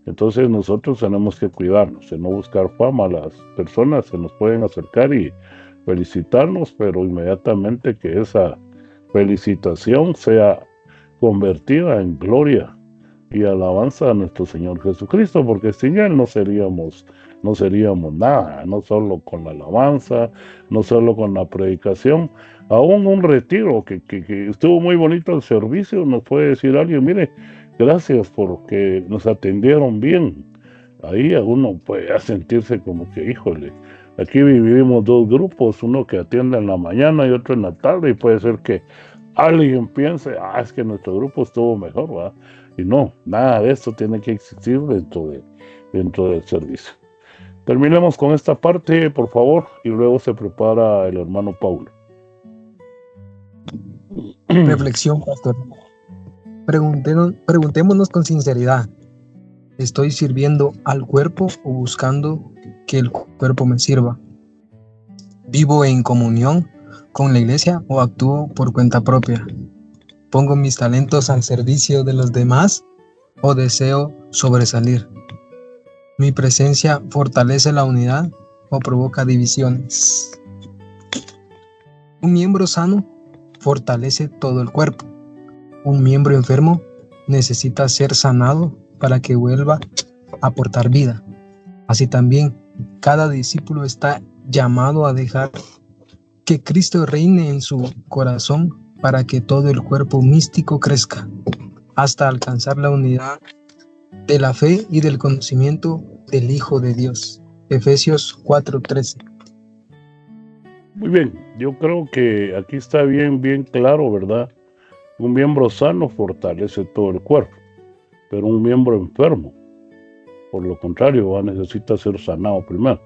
Entonces nosotros tenemos que cuidarnos, de no buscar fama. Las personas se nos pueden acercar y felicitarnos, pero inmediatamente que esa felicitación sea convertida en gloria y alabanza a nuestro Señor Jesucristo, porque sin Él no seríamos nada, no solo con la alabanza, no solo con la predicación. Aún un retiro que estuvo muy bonito el servicio, nos puede decir alguien, mire, gracias porque nos atendieron bien. Ahí uno puede sentirse como que, híjole, aquí vivimos dos grupos, uno que atiende en la mañana y otro en la tarde, y puede ser que alguien piense, es que nuestro grupo estuvo mejor, ¿verdad? Y no, nada de esto tiene que existir dentro del servicio. Terminemos con esta parte, por favor, y luego se prepara el hermano Paulo. Reflexión, pastor. Preguntémonos con sinceridad, ¿estoy sirviendo al cuerpo o buscando que el cuerpo me sirva? ¿Vivo en comunión con la iglesia o actúo por cuenta propia? ¿Pongo mis talentos al servicio de los demás o deseo sobresalir? ¿Mi presencia fortalece la unidad o provoca divisiones? Un miembro sano fortalece todo el cuerpo. Un miembro enfermo necesita ser sanado para que vuelva a aportar vida. Así también, cada discípulo está llamado a dejar que Cristo reine en su corazón para que todo el cuerpo místico crezca hasta alcanzar la unidad de la fe y del conocimiento del Hijo de Dios. Efesios 4:13. Muy bien, yo creo que aquí está bien claro, ¿verdad? Un miembro sano fortalece todo el cuerpo, pero un miembro enfermo, por lo contrario, necesita ser sanado primero.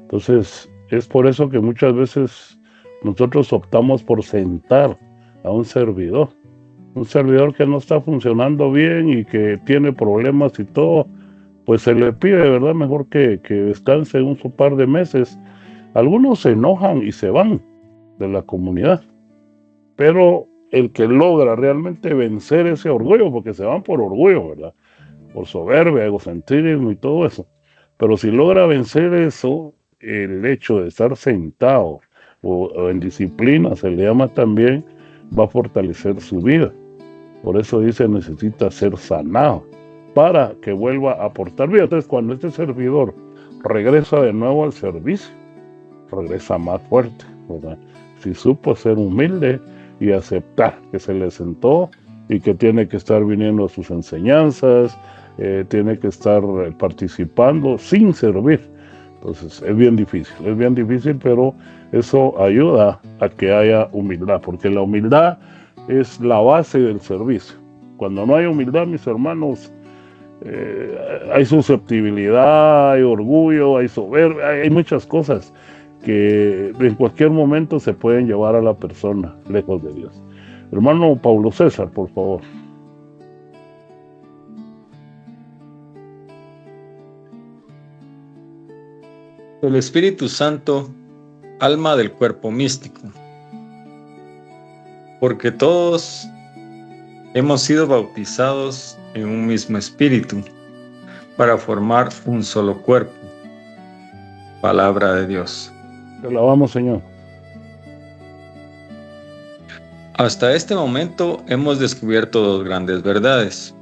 Entonces, es por eso que muchas veces nosotros optamos por sentar a un servidor que no está funcionando bien y que tiene problemas y todo, pues se le pide, ¿verdad? Mejor que descanse un par de meses. Algunos se enojan y se van de la comunidad, pero el que logra realmente vencer ese orgullo, porque se van por orgullo, ¿verdad? Por soberbia, egocentrismo y todo eso. Pero si logra vencer eso, el hecho de estar sentado o en disciplina, se le llama también, va a fortalecer su vida. Por eso dice, necesita ser sanado para que vuelva a aportar vida. Entonces, cuando este servidor regresa de nuevo al servicio, regresa más fuerte, ¿verdad? Si supo ser humilde y aceptar que se le sentó y que tiene que estar viniendo a sus enseñanzas, tiene que estar participando sin servir. Entonces es bien difícil, pero eso ayuda a que haya humildad, porque la humildad es la base del servicio. Cuando no hay humildad, mis hermanos, hay susceptibilidad, hay orgullo, hay soberbia, hay muchas cosas que en cualquier momento se pueden llevar a la persona lejos de Dios. Hermano Pablo César, por favor. El Espíritu Santo, alma del cuerpo místico. Porque todos hemos sido bautizados en un mismo espíritu para formar un solo cuerpo. Palabra de Dios. Te alabamos, Señor. Hasta este momento hemos descubierto dos grandes verdades: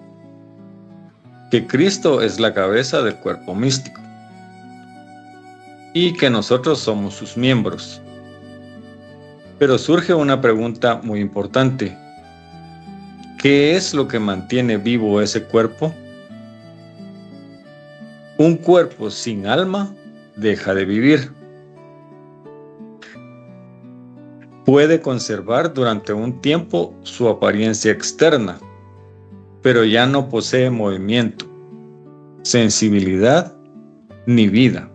que Cristo es la cabeza del cuerpo místico y que nosotros somos sus miembros. Pero surge una pregunta muy importante: ¿qué es lo que mantiene vivo ese cuerpo? Un cuerpo sin alma deja de vivir. Puede conservar durante un tiempo su apariencia externa, pero ya no posee movimiento, sensibilidad ni vida.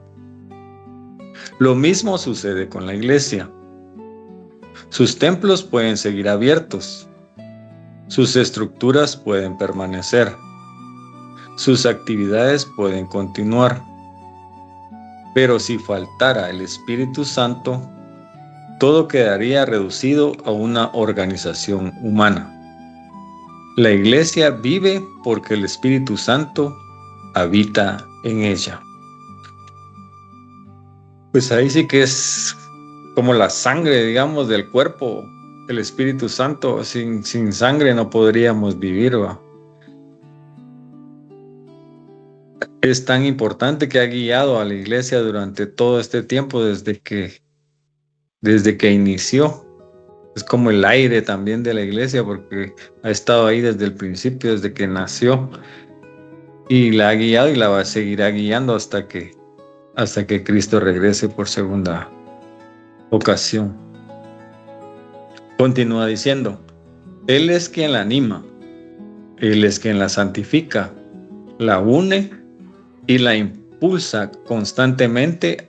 Lo mismo sucede con la iglesia. Sus templos pueden seguir abiertos, sus estructuras pueden permanecer, sus actividades pueden continuar, pero si faltara el Espíritu Santo, todo quedaría reducido a una organización humana. La iglesia vive porque el Espíritu Santo habita en ella. Pues ahí sí que es como la sangre, digamos, del cuerpo, el Espíritu Santo. Sin sangre no podríamos vivir, ¿va? Es tan importante que ha guiado a la iglesia durante todo este tiempo desde que inició. Es como el aire también de la iglesia, porque ha estado ahí desde el principio, desde que nació, y la ha guiado y la va a seguir guiando hasta que Cristo regrese por segunda ocasión. Continúa diciendo: Él es quien la anima, Él es quien la santifica, la une y la impulsa constantemente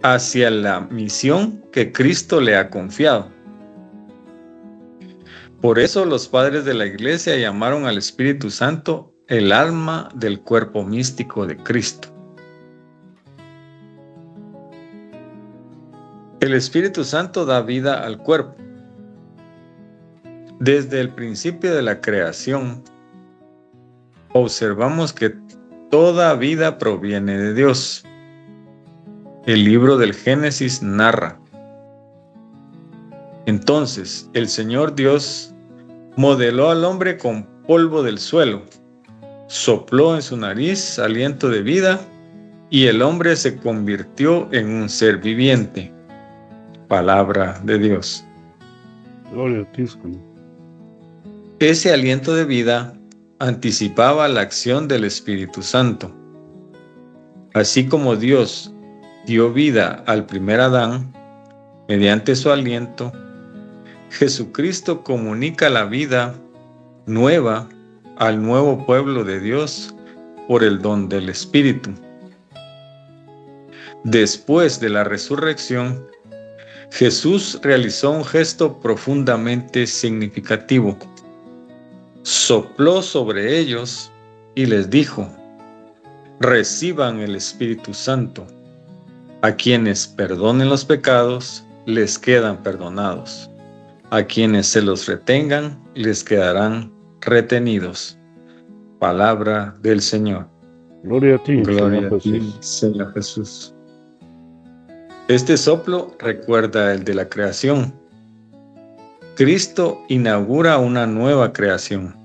hacia la misión que Cristo le ha confiado. Por eso los padres de la iglesia llamaron al Espíritu Santo el alma del cuerpo místico de Cristo. El Espíritu Santo da vida al cuerpo. Desde el principio de la creación, observamos que toda vida proviene de Dios. El libro del Génesis narra: entonces el Señor Dios modeló al hombre con polvo del suelo, sopló en su nariz aliento de vida y el hombre se convirtió en un ser viviente. Palabra de Dios. Gloria a ti, Señor. Ese aliento de vida anticipaba la acción del Espíritu Santo. Así como Dios dio vida al primer Adán mediante su aliento, Jesucristo comunica la vida nueva al nuevo pueblo de Dios por el don del Espíritu. Después de la resurrección, Jesús realizó un gesto profundamente significativo. Sopló sobre ellos y les dijo: reciban el Espíritu Santo. A quienes perdonen los pecados, les quedan perdonados. A quienes se los retengan, les quedarán retenidos. Palabra del Señor. Gloria a ti, Gloria Señor a ti, Jesús. Señor Jesús. Este soplo recuerda el de la creación. Cristo inaugura una nueva creación.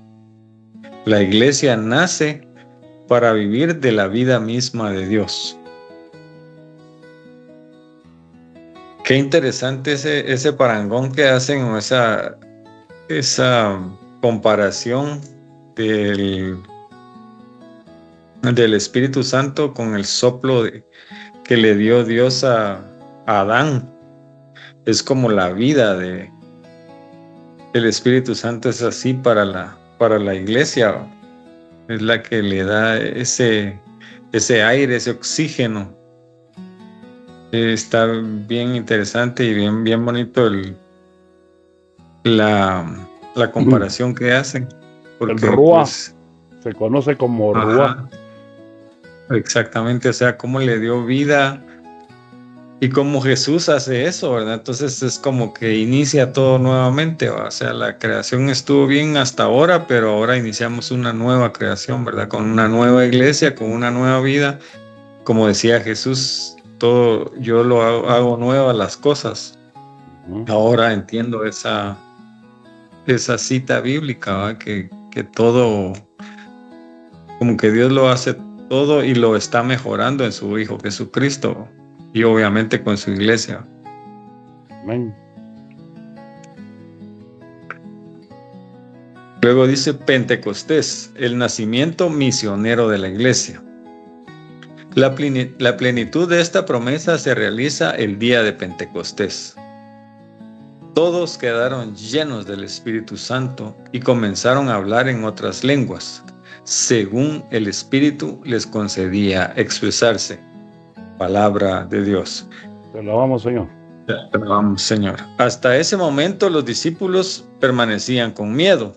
La iglesia nace para vivir de la vida misma de Dios. Qué interesante ese parangón que hacen, o esa comparación del Espíritu Santo con el soplo que le dio Dios a Adán. Es como la vida del Espíritu Santo es así para la iglesia. Es la que le da ese aire, ese oxígeno. Está bien interesante y bien bonito la comparación que hacen. Porque, El Ruá pues, se conoce como ajá, Ruá. exactamente, o sea, cómo le dio vida y cómo Jesús hace eso, ¿verdad? Entonces es como que inicia todo nuevamente, ¿va? O sea, la creación estuvo bien hasta ahora, pero ahora iniciamos una nueva creación, ¿verdad? Con una nueva iglesia, con una nueva vida. Como decía Jesús, todo yo lo hago nuevas las cosas. Ahora entiendo esa cita bíblica, ¿va? Que todo, como que Dios lo hace todo y lo está mejorando en su Hijo Jesucristo y obviamente con su iglesia. Amén. Luego dice Pentecostés, el nacimiento misionero de la iglesia. La plenitud de esta promesa se realiza el día de Pentecostés. Todos quedaron llenos del Espíritu Santo y comenzaron a hablar en otras lenguas, según el Espíritu les concedía expresarse. Palabra de Dios. Te alabamos, Señor. Te alabamos, Señor. Hasta ese momento los discípulos permanecían con miedo.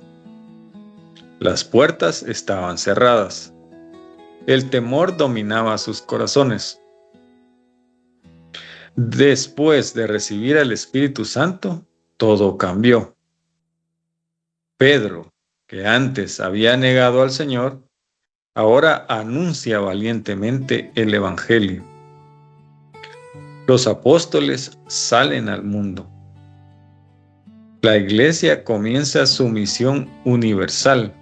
Las puertas estaban cerradas. El temor dominaba sus corazones. Después de recibir al Espíritu Santo, todo cambió. Pedro, que antes había negado al Señor, ahora anuncia valientemente el Evangelio. Los apóstoles salen al mundo. La iglesia comienza su misión universal.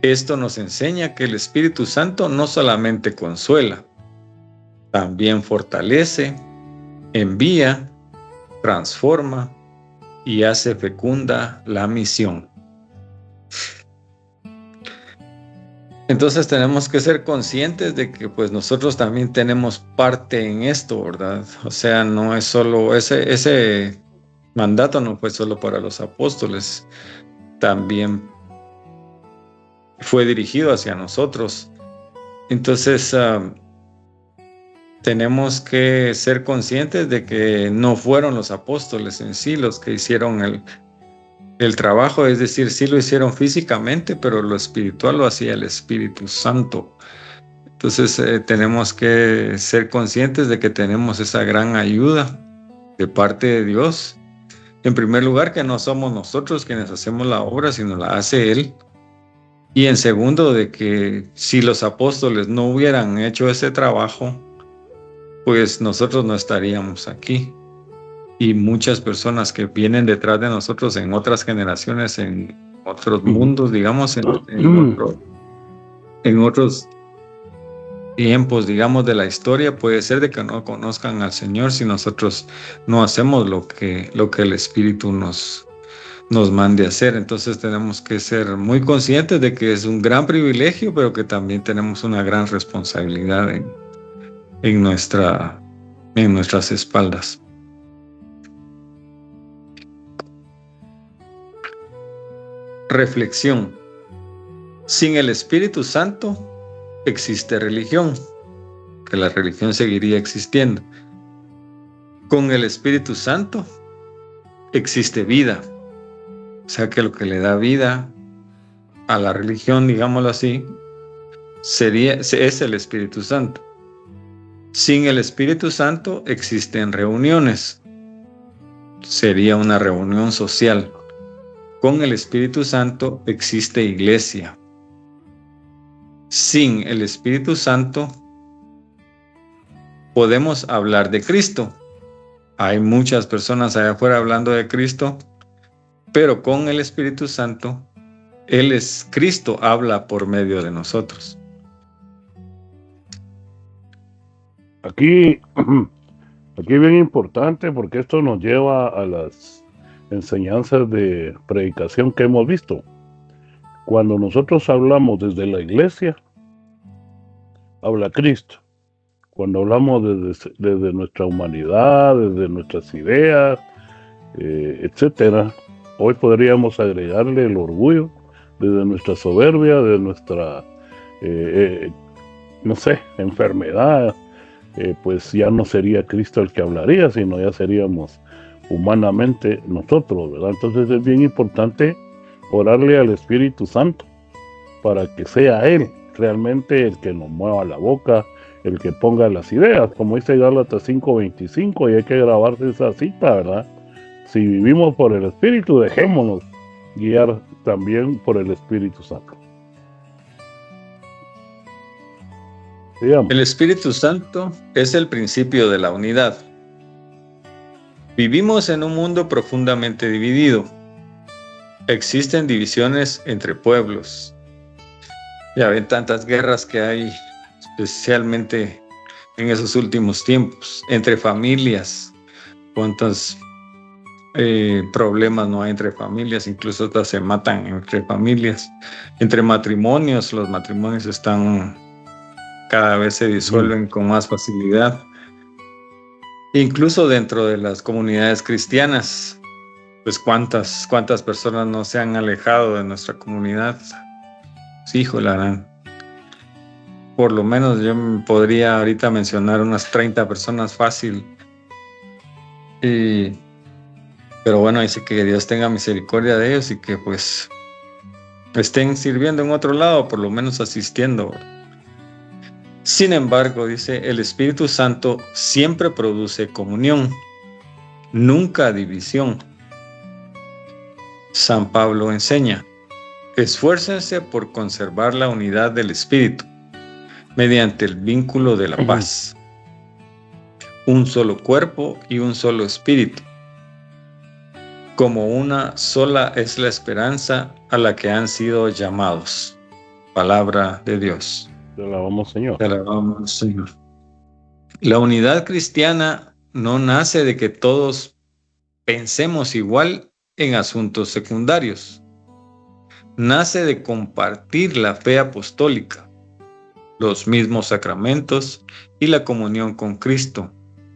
Esto nos enseña que el Espíritu Santo no solamente consuela, también fortalece, envía, transforma y hace fecunda la misión. Entonces tenemos que ser conscientes de que pues nosotros también tenemos parte en esto, ¿verdad? O sea, no es solo ese mandato no fue solo para los apóstoles, también fue dirigido hacia nosotros. Entonces tenemos que ser conscientes de que no fueron los apóstoles en sí los que hicieron el trabajo, es decir, sí lo hicieron físicamente, pero lo espiritual lo hacía el Espíritu Santo. Entonces tenemos que ser conscientes de que tenemos esa gran ayuda de parte de Dios. En primer lugar, que no somos nosotros quienes hacemos la obra, sino la hace Él. Y en segundo, de que si los apóstoles no hubieran hecho ese trabajo, pues nosotros no estaríamos aquí. Y muchas personas que vienen detrás de nosotros en otras generaciones, en otros mundos, digamos, en otros tiempos, digamos, de la historia, puede ser de que no conozcan al Señor si nosotros no hacemos lo que el Espíritu nos mande a hacer. Entonces tenemos que ser muy conscientes de que es un gran privilegio, pero que también tenemos una gran responsabilidad en nuestras espaldas. Reflexión. Sin el Espíritu Santo existe religión, que la religión seguiría existiendo. Con el Espíritu Santo existe vida, o sea que lo que le da vida a la religión, digámoslo así, es el Espíritu Santo. Sin el Espíritu Santo existen reuniones, sería una reunión social. Con el Espíritu Santo existe iglesia. Sin el Espíritu Santo podemos hablar de Cristo. Hay muchas personas allá afuera hablando de Cristo, pero con el Espíritu Santo, Cristo habla por medio de nosotros. Aquí es bien importante porque esto nos lleva a las enseñanzas de predicación que hemos visto. Cuando nosotros hablamos desde la iglesia, habla Cristo. Cuando hablamos desde nuestra humanidad, desde nuestras ideas, etcétera, hoy podríamos agregarle el orgullo, desde nuestra soberbia, de nuestra, enfermedad, pues ya no sería Cristo el que hablaría, sino ya seríamos humanamente nosotros, ¿verdad? Entonces es bien importante orarle al Espíritu Santo para que sea Él realmente el que nos mueva la boca, el que ponga las ideas, como dice Gálatas 5:25, y hay que grabarse esa cita, ¿verdad? Si vivimos por el Espíritu, dejémonos guiar también por el Espíritu Santo. Digamos. El Espíritu Santo es el principio de la unidad. Vivimos en un mundo profundamente dividido. Existen divisiones entre pueblos. Ya ven tantas guerras que hay, especialmente en esos últimos tiempos, entre familias. Cuántos problemas no hay entre familias, incluso hasta se matan entre familias. Entre matrimonios, los matrimonios cada vez se disuelven con más facilidad. Incluso dentro de las comunidades cristianas, pues cuántas personas no se han alejado de nuestra comunidad. Sí, híjole, por lo menos yo podría ahorita mencionar unas 30 personas fácil. Pero bueno, dice que Dios tenga misericordia de ellos y que pues estén sirviendo en otro lado, por lo menos asistiendo. Sin embargo, dice, el Espíritu Santo siempre produce comunión, nunca división. San Pablo enseña: esfuércense por conservar la unidad del Espíritu mediante el vínculo de la paz. Un solo cuerpo y un solo espíritu. Como una sola es la esperanza a la que han sido llamados. Palabra de Dios. Te alabamos, Señor. Te alabamos, Señor. La unidad cristiana no nace de que todos pensemos igual en asuntos secundarios. Nace de compartir la fe apostólica, los mismos sacramentos y la comunión con Cristo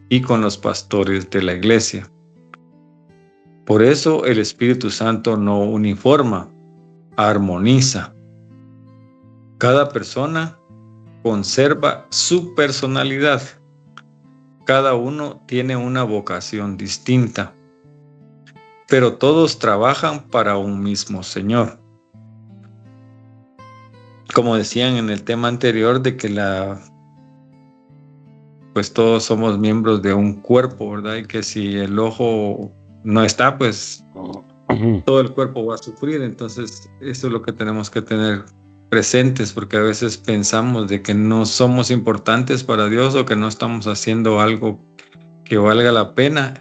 y con los pastores de la iglesia. Por eso el Espíritu Santo no uniforma, armoniza. Cada persona conserva su personalidad. Cada uno tiene una vocación distinta, pero todos trabajan para un mismo Señor. Como decían en el tema anterior de que pues todos somos miembros de un cuerpo, ¿verdad? Y que si el ojo no está, pues todo el cuerpo va a sufrir. Entonces eso es lo que tenemos que tener presentes, porque a veces pensamos de que no somos importantes para Dios o que no estamos haciendo algo que valga la pena,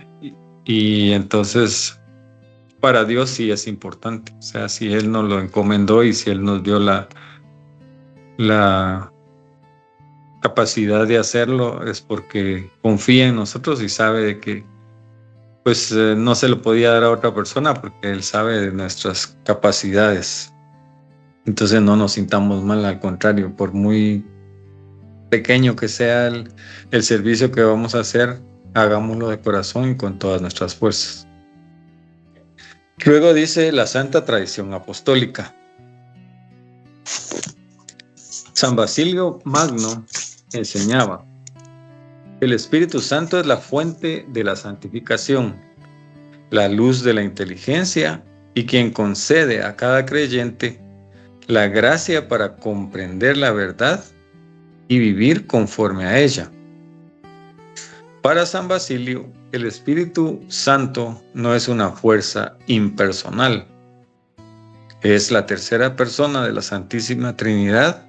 y entonces para Dios sí es importante. O sea, si Él nos lo encomendó y si Él nos dio la capacidad de hacerlo es porque confía en nosotros y sabe de que pues no se lo podía dar a otra persona porque Él sabe de nuestras capacidades. Entonces no nos sintamos mal, al contrario, por muy pequeño que sea el servicio que vamos a hacer, hagámoslo de corazón y con todas nuestras fuerzas. Luego dice la santa tradición apostólica. San Basilio Magno enseñaba: el Espíritu Santo es la fuente de la santificación, la luz de la inteligencia y quien concede a cada creyente la gracia para comprender la verdad y vivir conforme a ella. Para San Basilio, el Espíritu Santo no es una fuerza impersonal, es la tercera persona de la Santísima Trinidad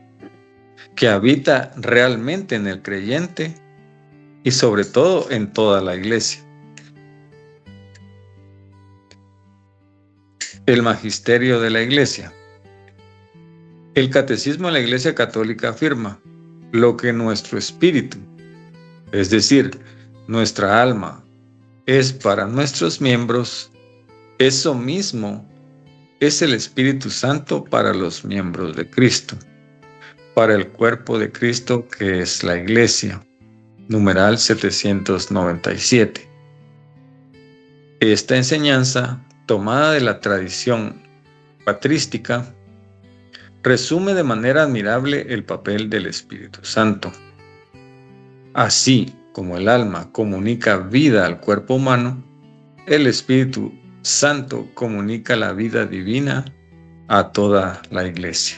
que habita realmente en el creyente y sobre todo en toda la Iglesia. El magisterio de la Iglesia. El Catecismo de la Iglesia Católica afirma: lo que nuestro espíritu, es decir, nuestra alma, es para nuestros miembros, eso mismo es el Espíritu Santo para los miembros de Cristo, para el cuerpo de Cristo que es la Iglesia. Numeral 797. Esta enseñanza, tomada de la tradición patrística, resume de manera admirable el papel del Espíritu Santo. Así como el alma comunica vida al cuerpo humano, el Espíritu Santo comunica la vida divina a toda la Iglesia.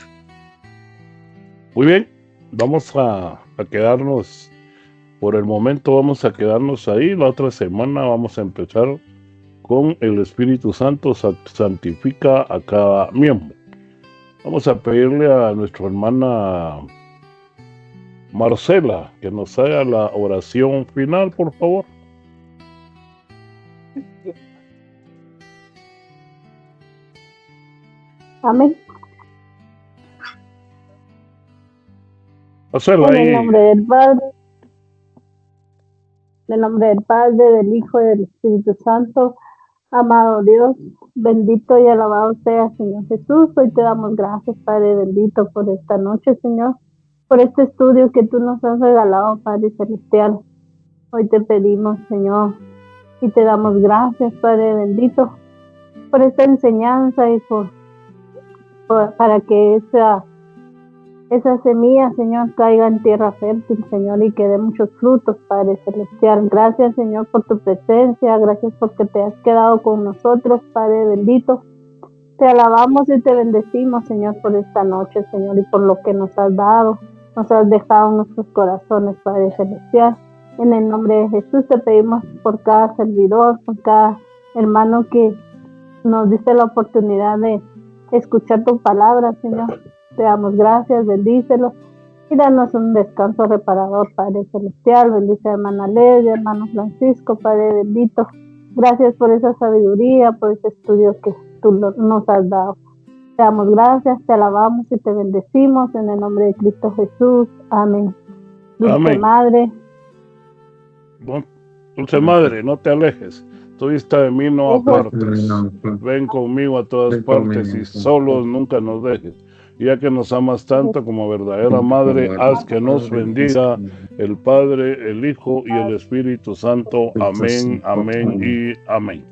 Muy bien, vamos a quedarnos, por el momento vamos a quedarnos ahí. La otra semana vamos a empezar con el Espíritu Santo santifica a cada miembro. Vamos a pedirle a nuestra hermana Marcela que nos haga la oración final, por favor. Amén. Marcela, En ahí. el nombre del Padre, en el nombre del Padre, del Hijo y del Espíritu Santo. Amado Dios, bendito y alabado sea, Señor Jesús. Hoy te damos gracias, Padre bendito, por esta noche, Señor, por este estudio que tú nos has regalado, Padre Celestial. Hoy te pedimos, Señor, y te damos gracias, Padre bendito, por esta enseñanza y para que esa semilla, Señor, caiga en tierra fértil, Señor, y que dé muchos frutos, Padre Celestial. Gracias, Señor, por tu presencia. Gracias porque te has quedado con nosotros, Padre bendito. Te alabamos y te bendecimos, Señor, por esta noche, Señor, y por lo que nos has dado. Nos has dejado en nuestros corazones, Padre Celestial. En el nombre de Jesús te pedimos por cada servidor, por cada hermano que nos diste la oportunidad de escuchar tu palabra, Señor. Te damos gracias, bendícelos y danos un descanso reparador, Padre Celestial. Bendice a hermana Ledia, hermano Francisco, Padre bendito. Gracias por esa sabiduría, por ese estudio que tú nos has dado. Te damos gracias, te alabamos y te bendecimos en el nombre de Cristo Jesús. Amén. Dulce Amén. Madre. Dulce Madre, no te alejes. Tu vista de mí no apartes. Ven conmigo a todas partes y solos nunca nos dejes. Ya que nos amas tanto como verdadera Madre, haz que nos bendiga el Padre, el Hijo y el Espíritu Santo. Amén, amén y amén.